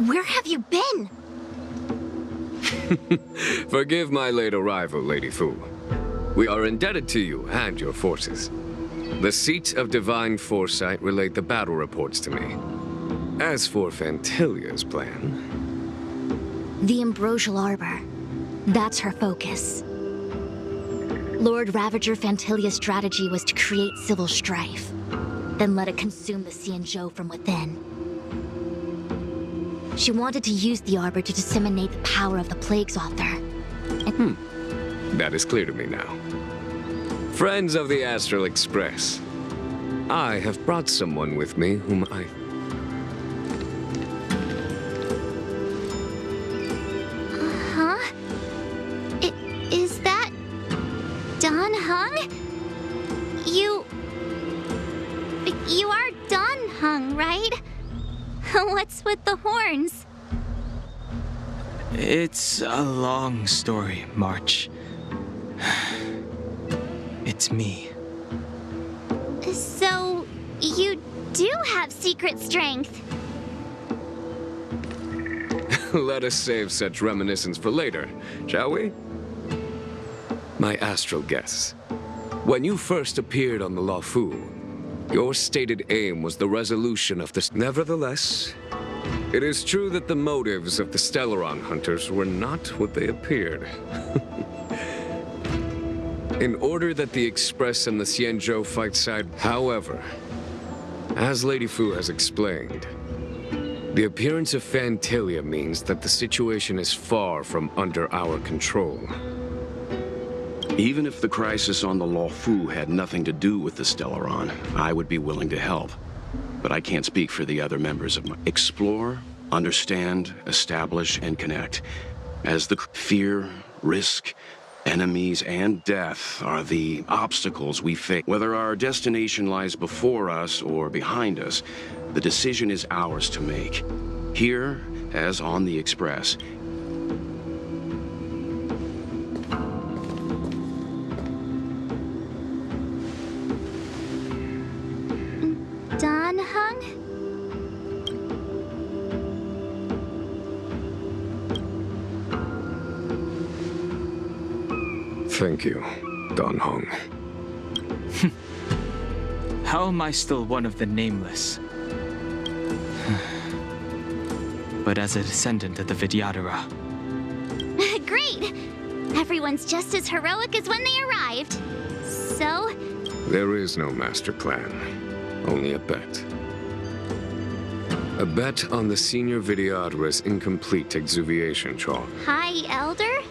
Where have you been? Forgive my late arrival, Lady Fu. We are indebted to you and your forces. The Seat of Divine Foresight relayed the battle reports to me. As for Fantilia's plan... The Ambrosial Arbor. That's her focus. Lord Ravager Fantilia's strategy was to create civil strife, then let it consume the xianzhou from within. She wanted to use the Arbor to disseminate the power of the Plague's author. That is clear to me now. Friends of the Astral Express, I have brought someone with me whom I... Huh? Is that... Don Hung? You are Don Hung, right? What's with the horns? It's a long story, March. It's me. So, you do have secret strength. Let us save such reminiscence for later, shall we? My astral guests, when you first appeared on the luofu, your stated aim was the resolution of this. Nevertheless, it is true that the motives of the Stellaron hunters were not what they appeared. In order that the Express and the xianzhou fight side, however, as Lady Fu has explained, the appearance of Fantilia means that the situation is far from under our control. Even if the crisis on the luofu had nothing to do with the Stellaron, I would be willing to help. But I can't speak for the other members of my... Explore, understand, establish, and connect. As the fear, risk, enemies, and death are the obstacles we face. Whether our destination lies before us or behind us, the decision is ours to make. Here, as on the Express, Don Hung? Thank you, Don Hung. How am I still one of the Nameless? But as a descendant of the Vidyadhara. Great! Everyone's just as heroic as when they arrived. So... There is no master plan. Only a bet. A bet on the senior Vidyadhara's incomplete exuviation chalk. Hi, Elder?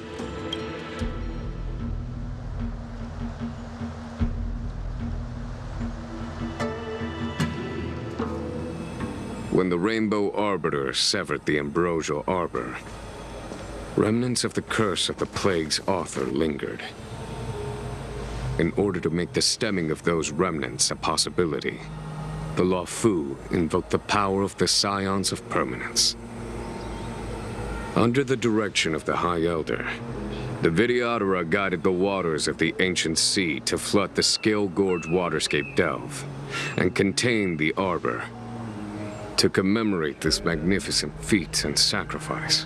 when the Rainbow Arbiter severed the Ambrosial Arbor, remnants of the curse of the plague's author lingered. In order to make the stemming of those remnants a possibility, the luofu invoked the power of the Scions of Permanence. Under the direction of the High Elder, the Videodora guided the waters of the ancient sea to flood the Scale Gorge waterscape delve and contain the Arbor. To commemorate this magnificent feat and sacrifice.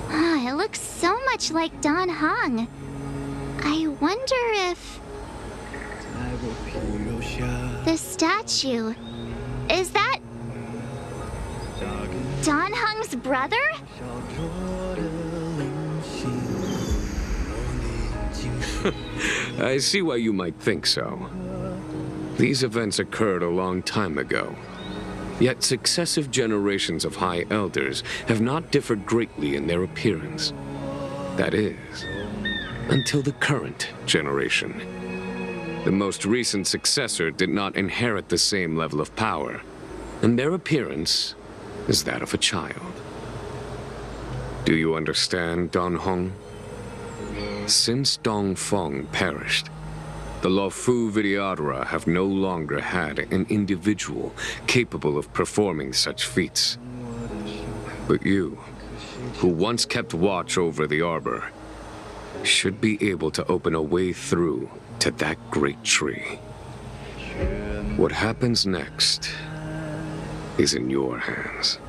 Ah, it looks so much like Dan Heng. I wonder if... the statue... is that... Dan Heng's brother? I see why you might think so. These events occurred a long time ago. Yet successive generations of High Elders have not differed greatly in their appearance. That is, until the current generation. The most recent successor did not inherit the same level of power, and their appearance is that of a child. Do you understand, Dan Heng? Since Dong Feng perished, the luofu Videodora have no longer had an individual capable of performing such feats. But you, who once kept watch over the Arbor, should be able to open a way through to that great tree. What happens next is in your hands.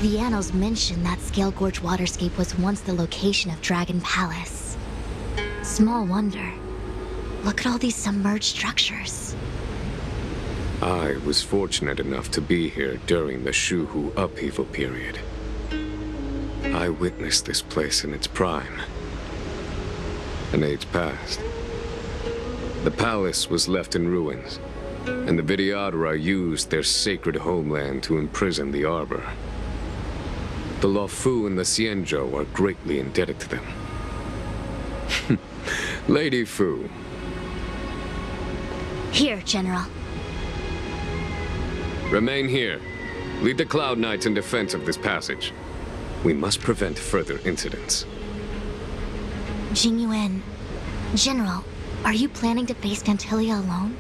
The annals mention that Scale Gorge waterscape was once the location of Dragon Palace. Small wonder. Look at all these submerged structures. I was fortunate enough to be here during the Shuhu upheaval period. I witnessed this place in its prime. An age passed. The palace was left in ruins, and the Videodora used their sacred homeland to imprison the Arbor. The luofu and the xianzhou are greatly indebted to them. Lady Fu. Here, General. Remain here. Lead the Cloud Knights in defense of this passage. We must prevent further incidents. Jingyuan, General, are you planning to face Pantilia alone?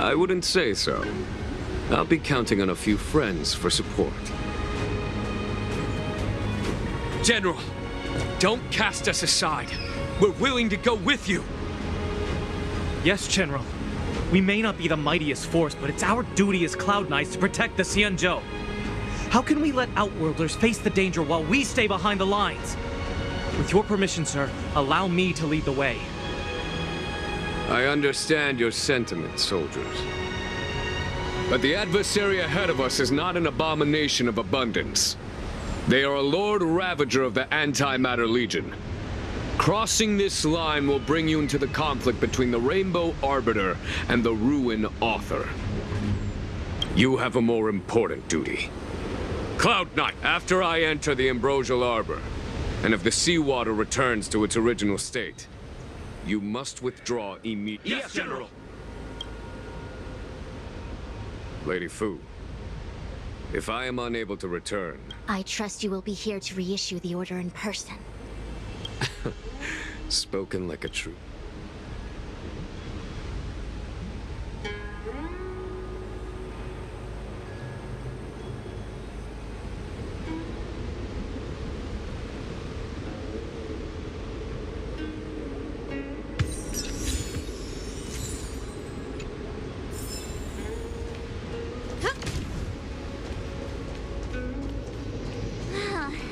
I wouldn't say so. I'll be counting on a few friends for support. General, don't cast us aside. we're willing to go with you. Yes, General. We may not be the mightiest force, but it's our duty as Cloud Knights to protect the xianzhou. How can we let Outworlders face the danger while we stay behind the lines? With your permission, sir, allow me to lead the way. I understand your sentiments, soldiers. But the adversary ahead of us is not an abomination of abundance. They are a Lord Ravager of the Antimatter Legion. Crossing this line will bring you into the conflict between the Rainbow Arbiter and the Ruin Author. You have a more important duty. Cloud Knight, after I enter the Ambrosial Arbor, and if the seawater returns to its original state, you must withdraw immediately. Yes, General! Lady Fu, if I am unable to return... I trust you will be here to reissue the order in person. Spoken like a true...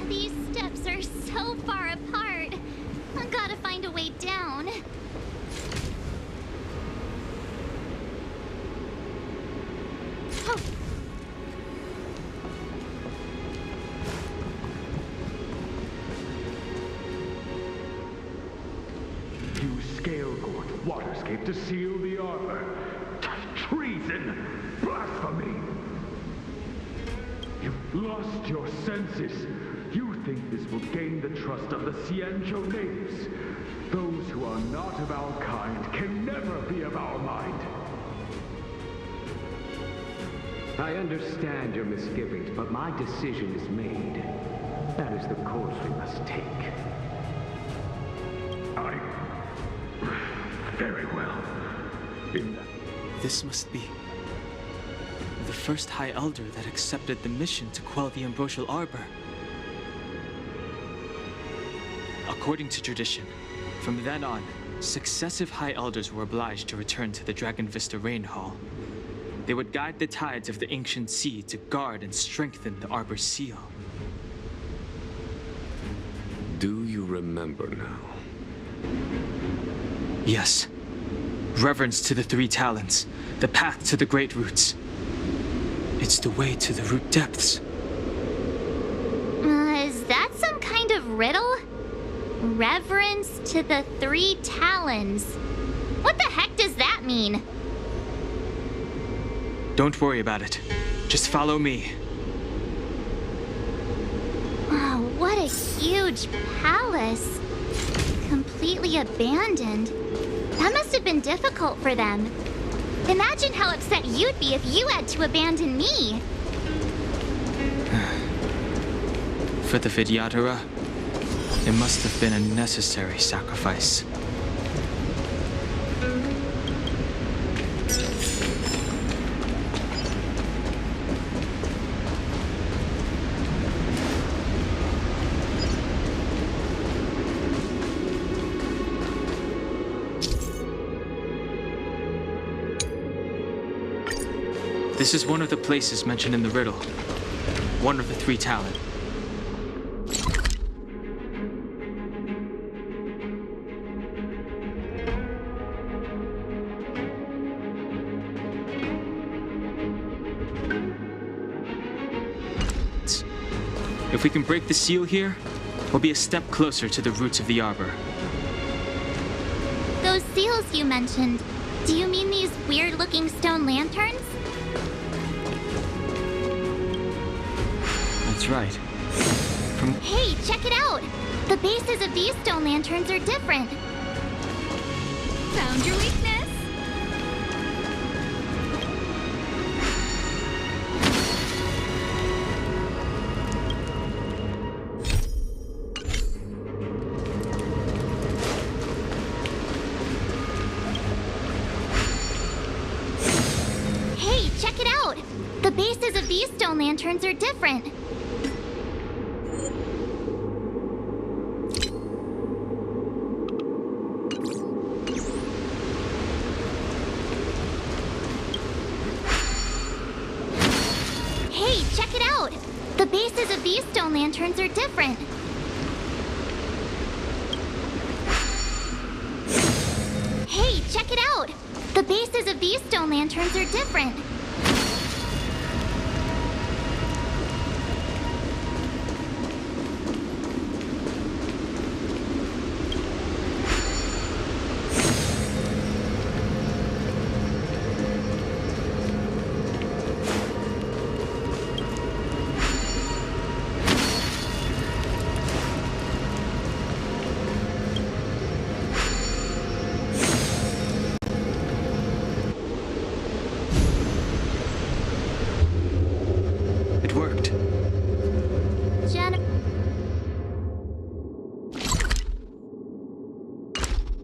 These steps are so far apart. I've got to find a way down. Oh. You scale-gorge waterscape to seal the arbor. Treason! Blasphemy! You've lost your senses. You think this will gain the trust of the xianzhou natives. Those who are not of our kind can never be of our mind. I understand your misgivings, but my decision is made. That is the course we must take. Very well. This must be the first High Elder that accepted the mission to quell the Ambrosial Arbor. According to tradition, from then on, successive High Elders were obliged to return to the Dragon Vista Rain Hall. They would guide the tides of the ancient sea to guard and strengthen the Arbor's seal. Do you remember now? Yes. Reverence to the three talents, the path to the great roots. It's the way to the root depths. Is that some kind of riddle? Reverence to the three talons. What the heck does that mean? Don't worry about it. Just follow me. Oh, what a huge palace. Completely abandoned. That must have been difficult for them. Imagine how upset you'd be if you had to abandon me. For the Vidyadhara, it must have been a necessary sacrifice. This is one of the places mentioned in the riddle. One of the three talent. If we can break the seal here, we'll be a step closer to the roots of the arbor. Those seals you mentioned, do you mean these weird-looking stone lanterns? That's right. Hey, check it out! The bases of these stone lanterns are different. Found your weakness. Hey, check it out! The bases of these stone lanterns are different. bases of these stone lanterns are different. Hey, check it out! The bases of these stone lanterns are different.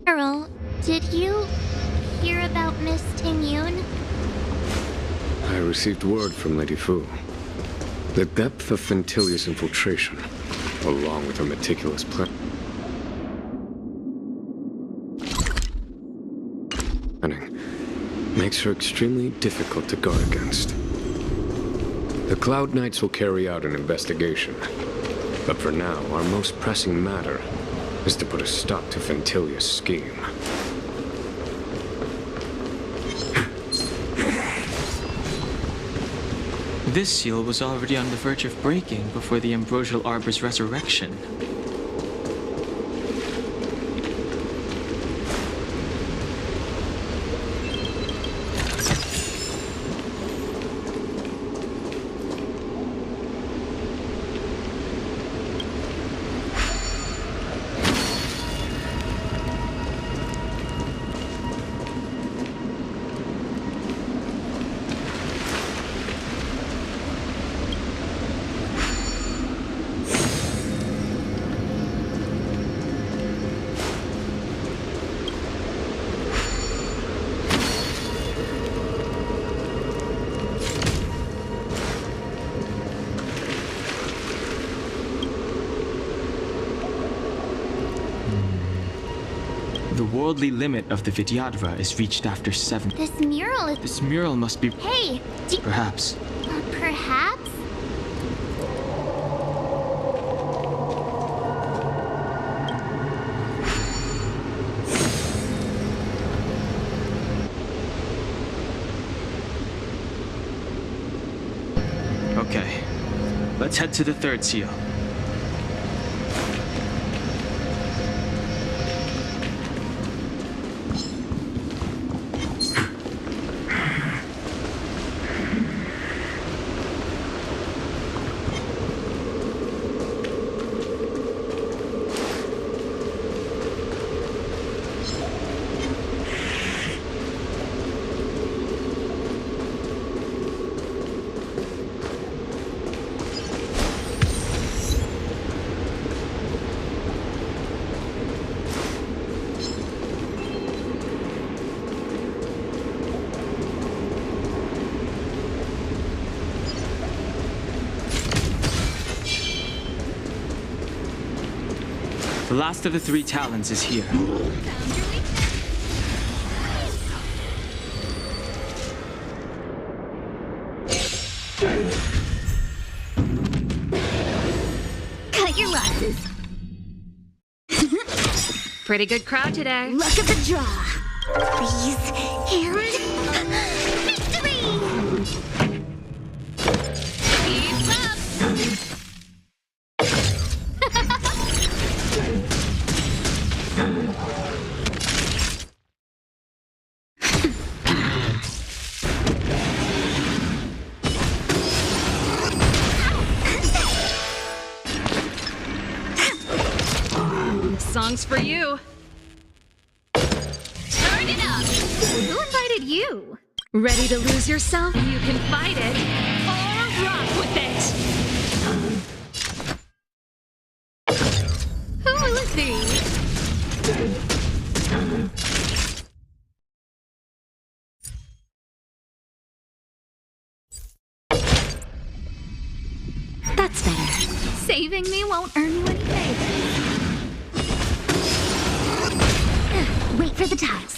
General, did you hear about Miss Tingyun? I received word from Lady Fu. The depth of Fintilia's infiltration, along with her meticulous planning, makes her extremely difficult to guard against. The Cloud Knights will carry out an investigation, but for now, our most pressing matter is to put a stop to Fintilia's scheme. This seal was already on the verge of breaking before the Ambrosial Arbor's resurrection. The worldly limit of the Vidyadhara is reached after 7. This mural is... This mural must be... Hey! Perhaps. Perhaps? Okay. Let's head to the third seal. The last of the 3 talons is here. Cut your losses. Pretty good crowd today. Luck of the draw. Please, and victory! Keep up! Song's for you. Turn it up! Who invited you? Ready to lose yourself? You can fight it or rock with it. Who will it be? That's better. Saving me won't earn you any favors. Wait for the tiles.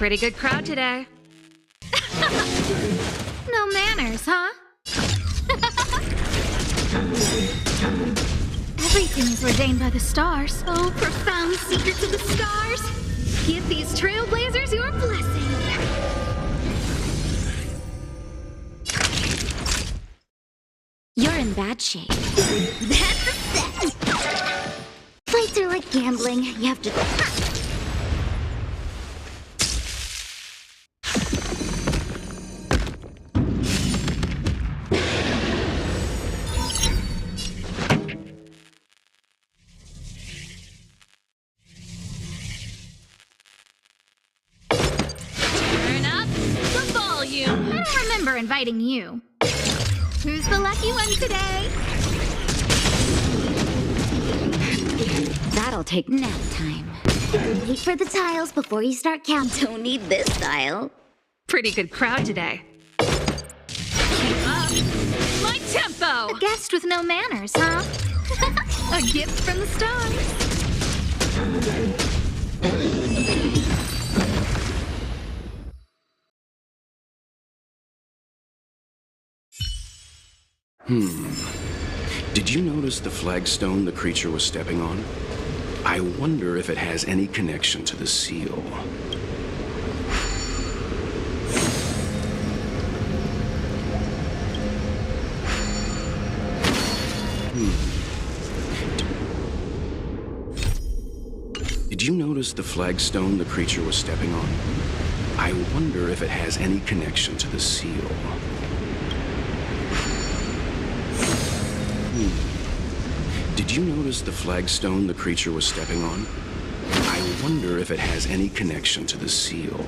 Pretty good crowd today. No manners, huh? Everything is ordained by the stars. Oh, profound secrets of the stars. Give these trailblazers your blessing. You're in bad shape. That's a set! Fights are like gambling. You have to... Turn up the volume. I don't remember inviting you. Who's the lucky one today? That'll take nap time. Wait for the tiles before you start counting. Don't need this tile. Pretty good crowd today. Keep up my tempo. A guest with no manners, huh? A gift from the stars. Did you notice the flagstone the creature was stepping on? I wonder if it has any connection to the seal. Did you notice the flagstone the creature was stepping on? I wonder if it has any connection to the seal. Did you notice the flagstone the creature was stepping on? I wonder if it has any connection to the seal.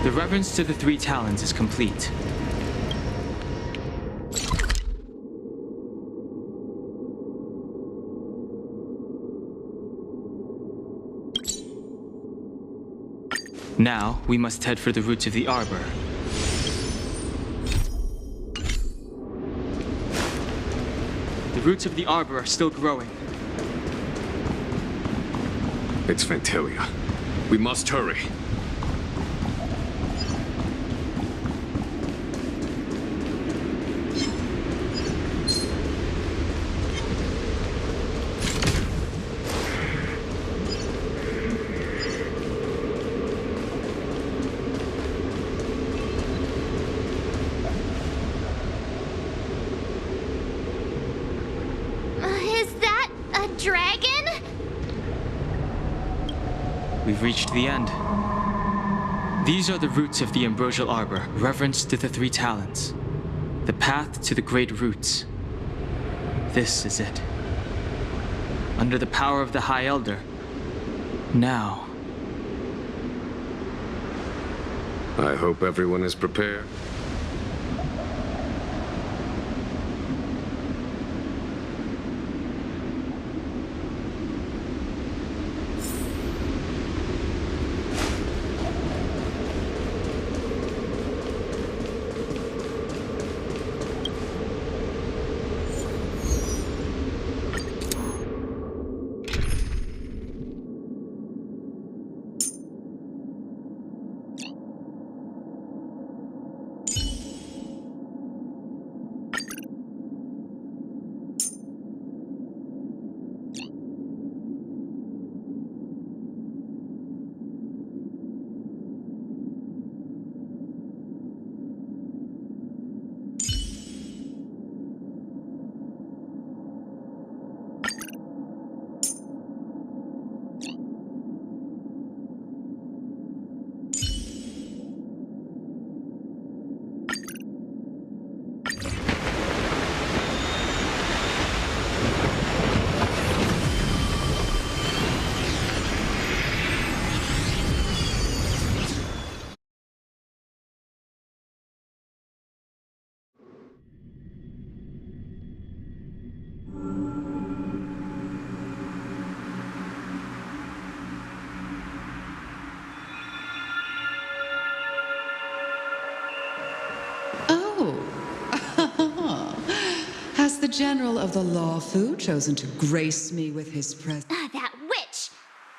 The reverence to the three talons is complete. Now, we must head for the roots of the arbor. The roots of the arbor are still growing. It's Ventilia. We must hurry. Is that a dragon? We've reached the end. These are the roots of the ambrosial arbor, reverence to the three talons. The path to the great roots. This is it. Under the power of the High Elder. Now. I hope everyone is prepared. the General of the Luofu chosen to grace me with his presence? That witch!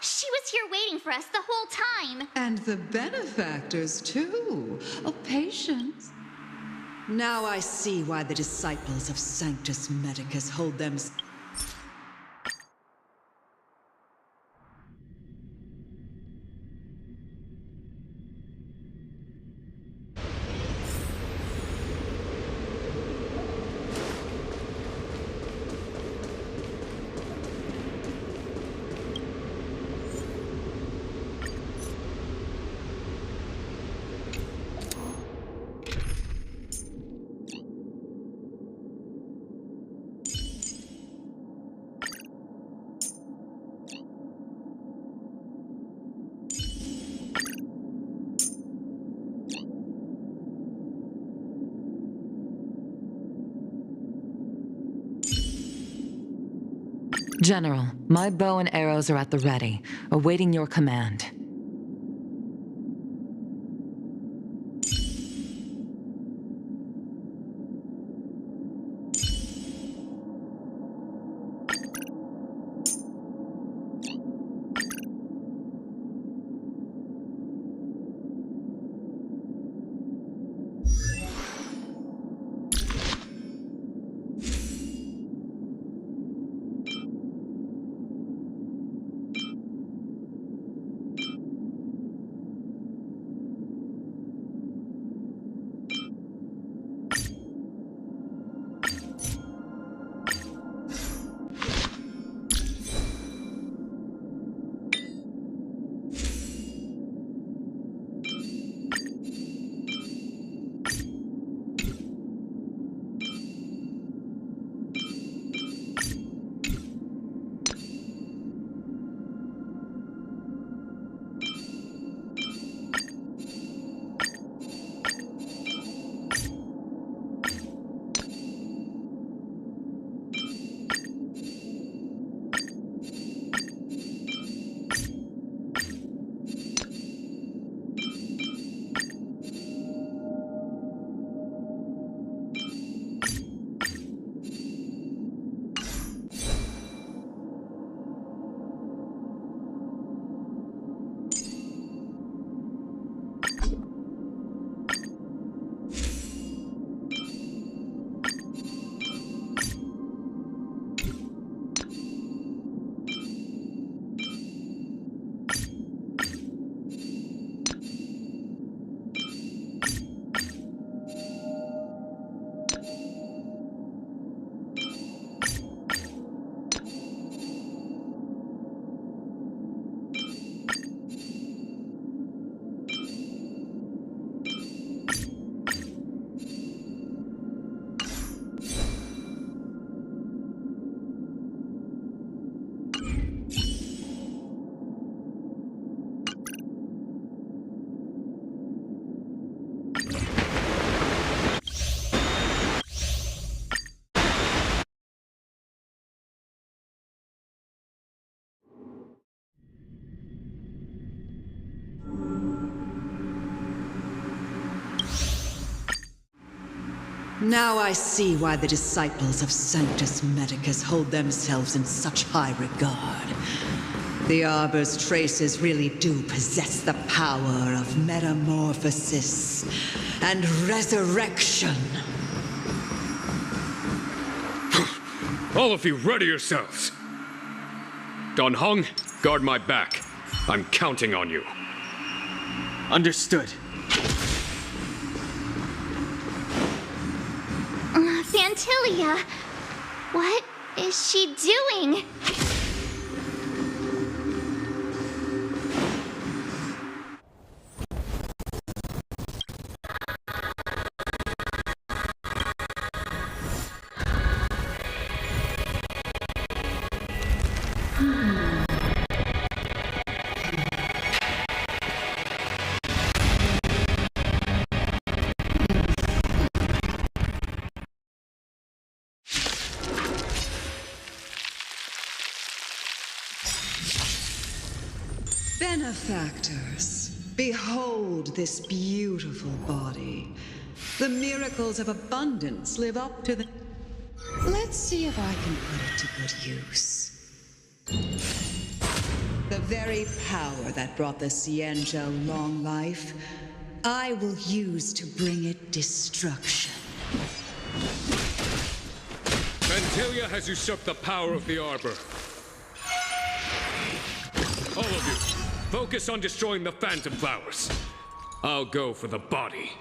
She was here waiting for us the whole time! And the benefactors, too. Oh, patience. Now I see why the disciples of Sanctus Medicus hold them... General, my bow and arrows are at the ready, awaiting your command. Now I see why the disciples of Sanctus Medicus hold themselves in such high regard. The Arbor's traces really do possess the power of metamorphosis and resurrection. All of you, ready yourselves! Dan Heng, guard my back. I'm counting on you. Understood. Fantilia! What is she doing? Benefactors, behold this beautiful body. The miracles of abundance live up to the... Let's Let's see if I can put it to good use. The very power that brought the xianzhou long life, I will use to bring it destruction. Mantilia has usurped the power of the Arbor. All of you, focus on destroying the Phantom Flowers. I'll go for the body.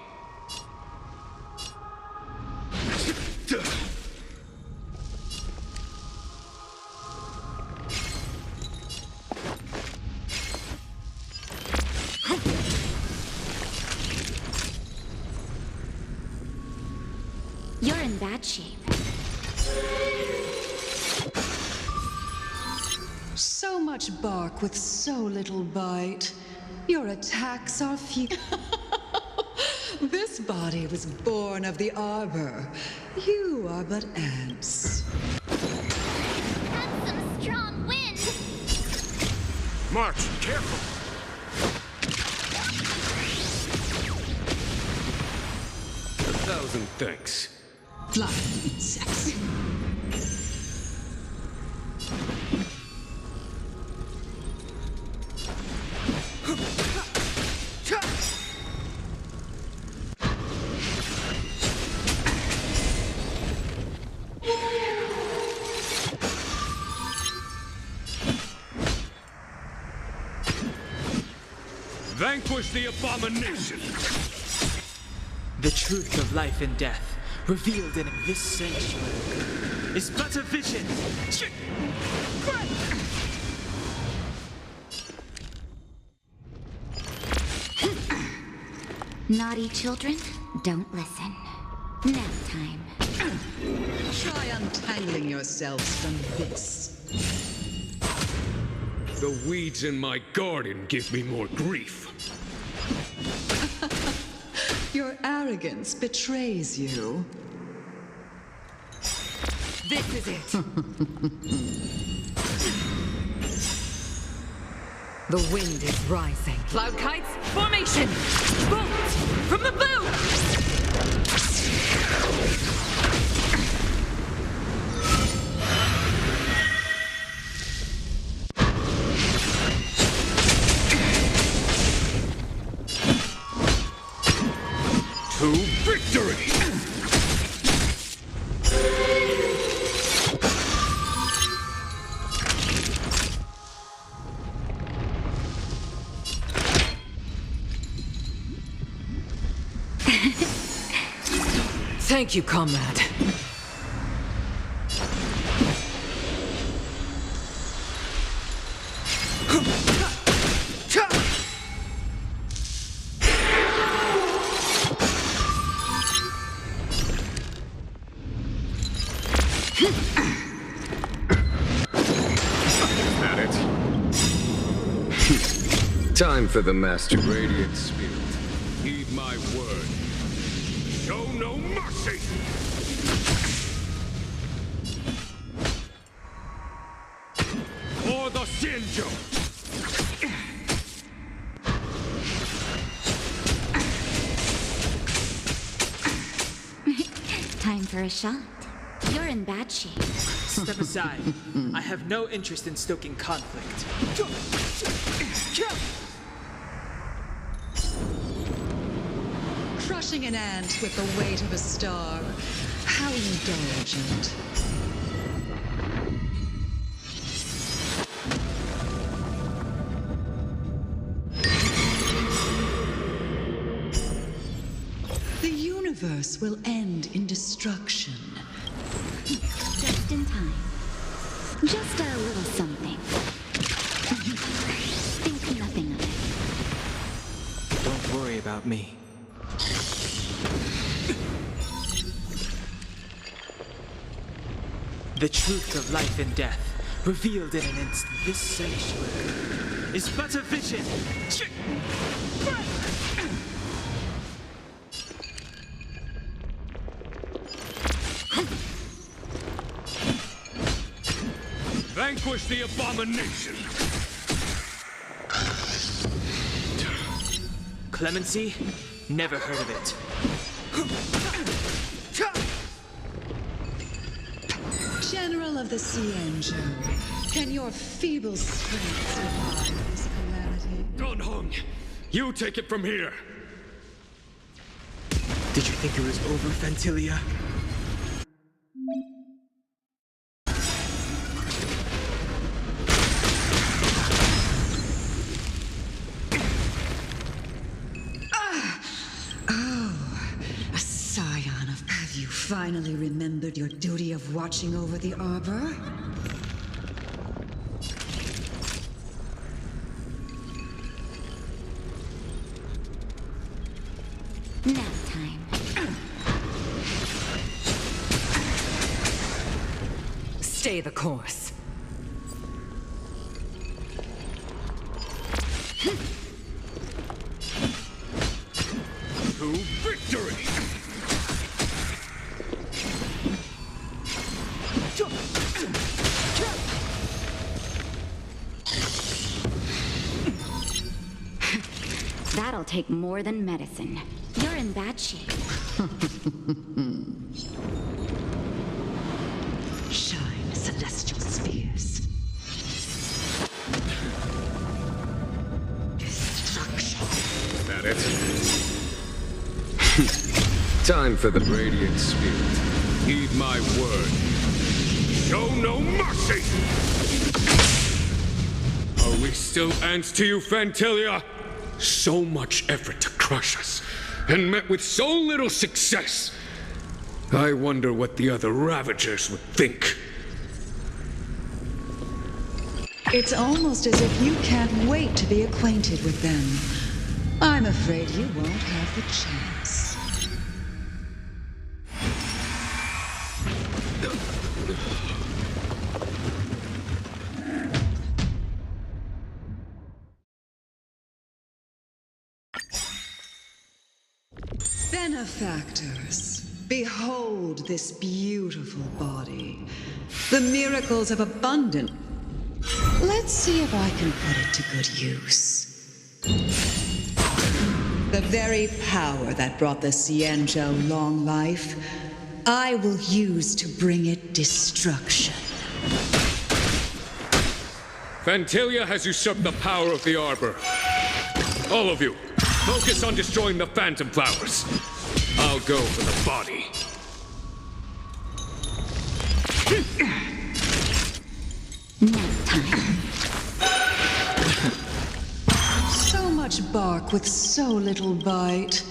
You're in bad shape. So much bark with so little bite. Your attacks are few. This body was born of the Arbor. You are but ants. That's some strong wind. March, careful! 1,000 thanks. Flying insects. Vanquish the abomination! The truth of life and death, revealed in this sanctuary, is but a vision. Naughty children, don't listen. Nap time. Try untangling yourselves from this. The weeds in my garden give me more grief. Your arrogance betrays you. This is it. The wind is rising. Cloud kites, formation! Bolt from the blue! To victory! Thank you, comrade. That it? Time for the Master Radiant Spirit. Heed my word. Show no mercy! For the xianzhou! Time for a shot. You're in bad shape. Step aside. I have no interest in stoking conflict. Crushing an ant with the weight of a star. How indulgent. The universe will end in destruction. Just in time. Just a little something. Think nothing of it. Don't worry about me. The truth of life and death, revealed in an instant. This sanctuary is but a vision. Vanquish the abomination! Clemency? Never heard of it. General of the xianzhou, can your feeble strength survive this calamity? Don Hong, you take it from here. Did you think it was over, Fantilia? A scion of... Have you finally remembered your duty of watching over the Arbor? Nap time. Stay the course. To victory! That'll take more than medicine. You're in bad shape. Shine, celestial spheres. Destruction. That it? Time for the Radiant Spirit. Heed my word. Show no mercy! Are we still ants to you, Fantilia? So much effort to crush us, and met with so little success. I wonder what the other Ravagers would think. It's almost as if you can't wait to be acquainted with them. I'm afraid you won't have the chance. Benefactors, behold this beautiful body. The miracles of abundance. Let's see if I can put it to good use. The very power that brought the xianzhou long life, I will use to bring it destruction. Fantilia has usurped the power of the Arbor. All of you, focus on destroying the Phantom Flowers. I'll go for the body. So much bark with so little bite.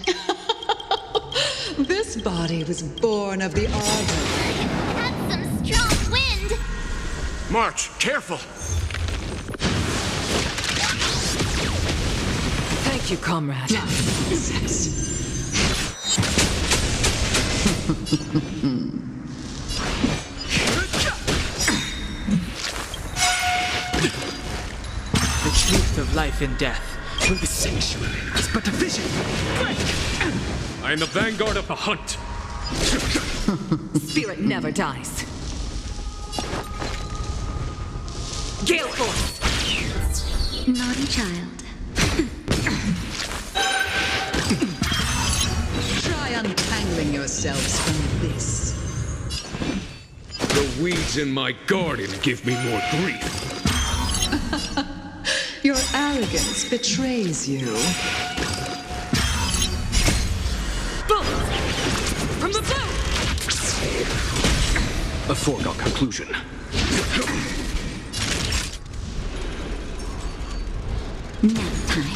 This body was born of the Arbor. That's some strong wind! March, careful! Thank you, comrade. The truth of life and death. The sanctuary is but a vision. I am the vanguard of the hunt. Spirit never dies. Gale Force! Naughty child. Try untangling yourselves from this. The weeds in my garden give me more grief. Your arrogance betrays you. Boom! From the blue! A foregone conclusion. Nap time.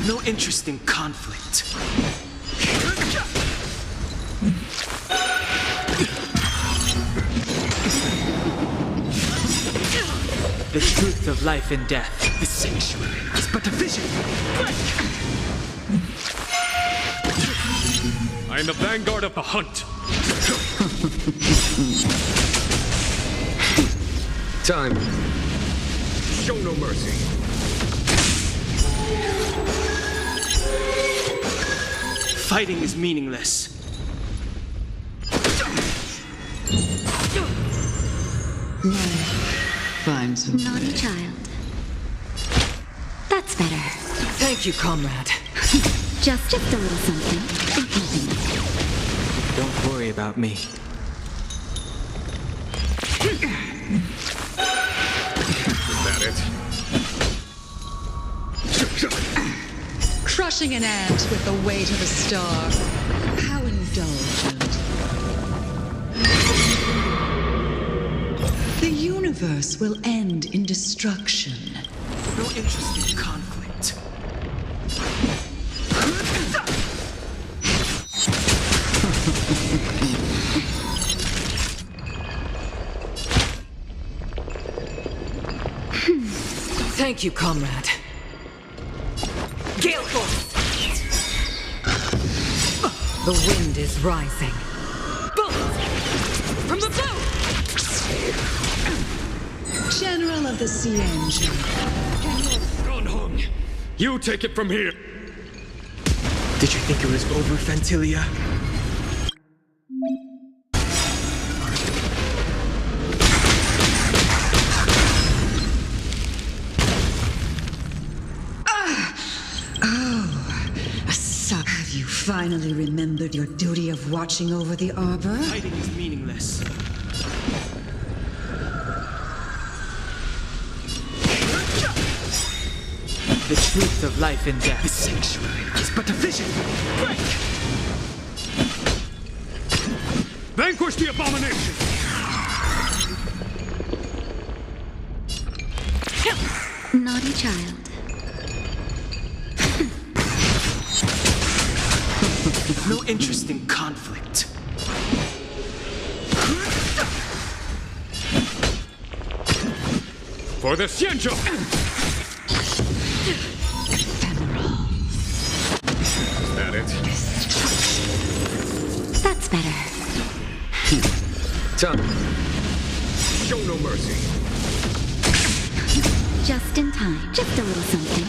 No interest in conflict. The truth of life and death. The sanctuary is but a vision. I am the vanguard of the hunt. Time. Show no mercy. Fighting is meaningless. Find some Naughty child. That's better. Thank you, comrade. Just a little something. Don't worry about me. Is that it? Crushing an ant with the weight of a star. How indulgent. The universe will end in destruction. No interest in conflict. Thank you, comrade. Gale force! The wind is rising. Bullets! From the bow! General of the xianzhou. Gonhong, you take it from here. Did you think it was over, Fantilia? Have you finally remembered your duty of watching over the arbor? Fighting is meaningless. The truth of life and death. The sanctuary is but a vision. Break! Vanquish the abomination! Naughty child. No interest in conflict. For the xianzhou! Is that it? That's better. Time. Show no mercy. Just in time. Just a little something.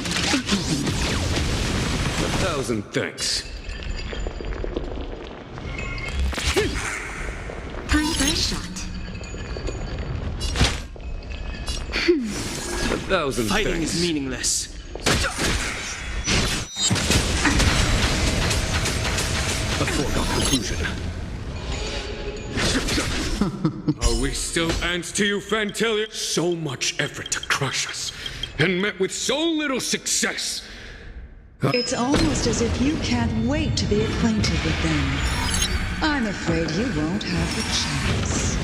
1,000 thanks. Time for a shot. 1,000 Fighting thanks. is meaningless. A foregone conclusion. Are we still ants to you, Fantilia? So much effort to crush us, and met with so little success. It's almost as if you can't wait to be acquainted with them. I'm afraid you won't have the chance.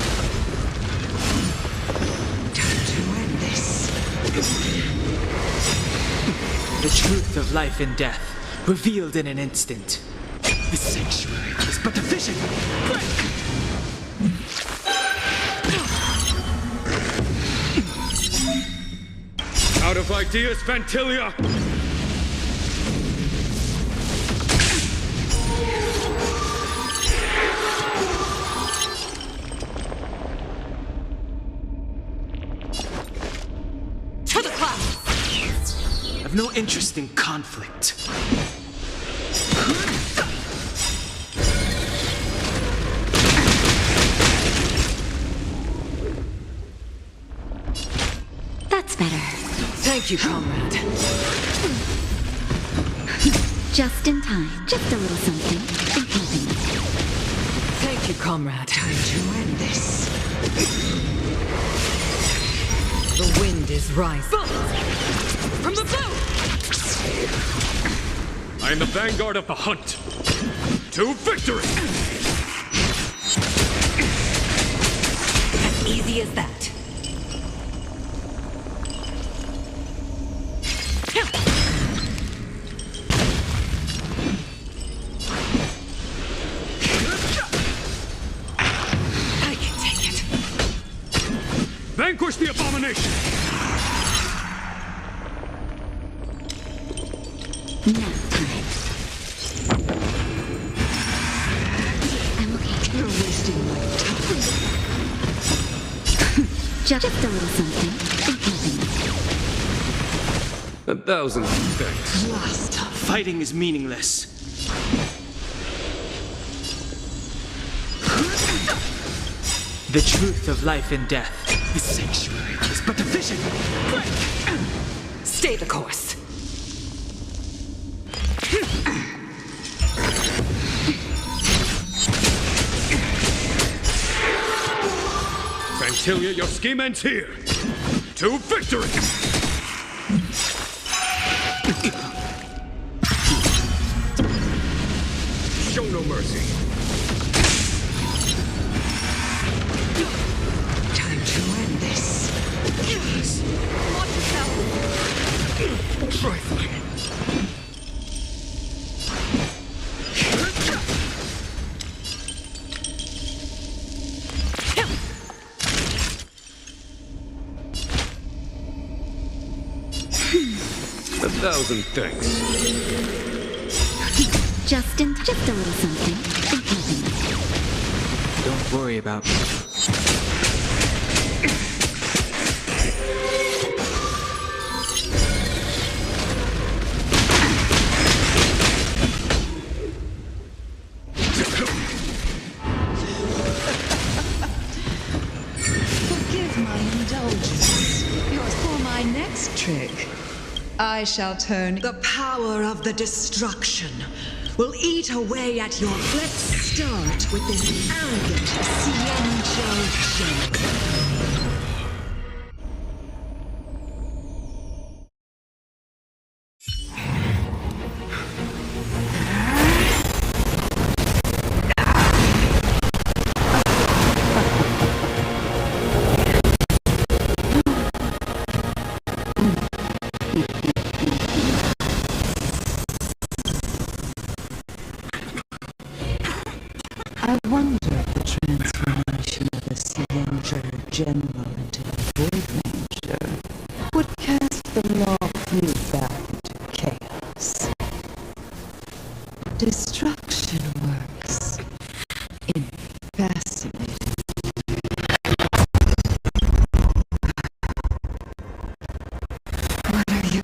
Time to end this. The truth of life and death, revealed in an instant. The sanctuary is but a vision. Break! Out of ideas, Fantilia! To the clouds! I've no interest in conflict. That's better. Thank you, comrade. Just in time. Just a little something. Thank you, comrade. Time to end this. The wind is rising. Bullets! From the bow! I am the vanguard of the hunt. To victory! As easy as that. I can take it. Vanquish the abomination! Now time. I'm okay. You're wasting my time. Just a little something. 1,000 thanks. Blast! Fighting is meaningless. The truth of life and death. The sanctuary is but a vision. Stay the course. Fantilia, your scheme ends here. To victory! Show no mercy. Time to end this. Yes. Watch yourself. Trifling. 1,000 thanks. Justin, just a little something. Don't worry about me. Forgive my indulgence. Yours for my next trick. I shall turn the power of the destruction will eat away at your. Let's start with this arrogant xianzhou general. 'I wonder if the transformation of the xianzhou general into a void ranger would cast the luofu back into chaos. Destruction works in fascinating. What are you?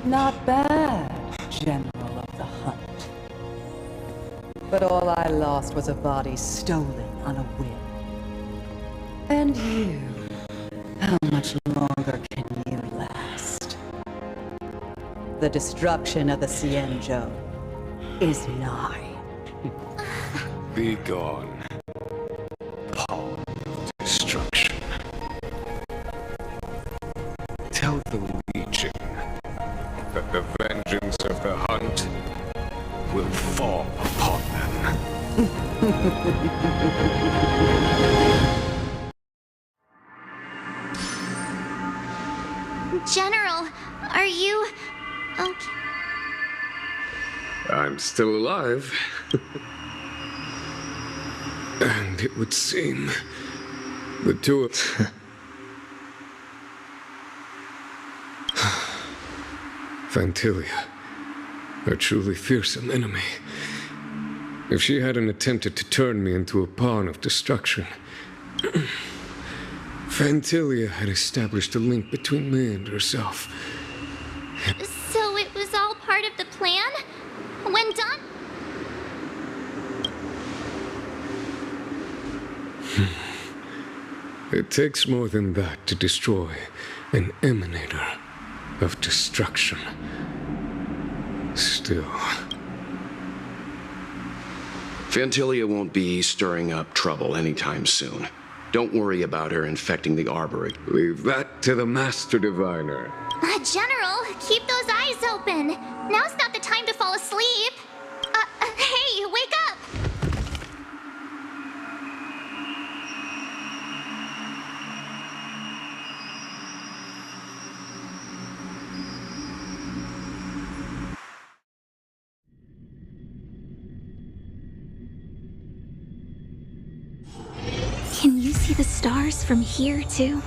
Not bad, General of the Hunt. But all I lost was a body stolen on a whim. And you, how much longer can you last? The destruction of the xianzhou is nigh. Be gone. Paw of destruction. Tell the Legion that the vengeance of the Hunt will fall upon them. General, are you okay? I'm still alive. And it would seem the two of... Fantilia, a truly fearsome enemy. If she hadn't attempted to turn me into a pawn of destruction, Fantilia had established a link between me and herself. So it was all part of the plan? When done? It takes more than that to destroy an emanator of destruction. Still. Fantilia won't be stirring up trouble anytime soon. Don't worry about her infecting the Arbor. Leave that to the Master Diviner. General, keep those eyes open. Now's not the time to fall asleep. Hey, Hey, wake up! Can you see the stars from here, too?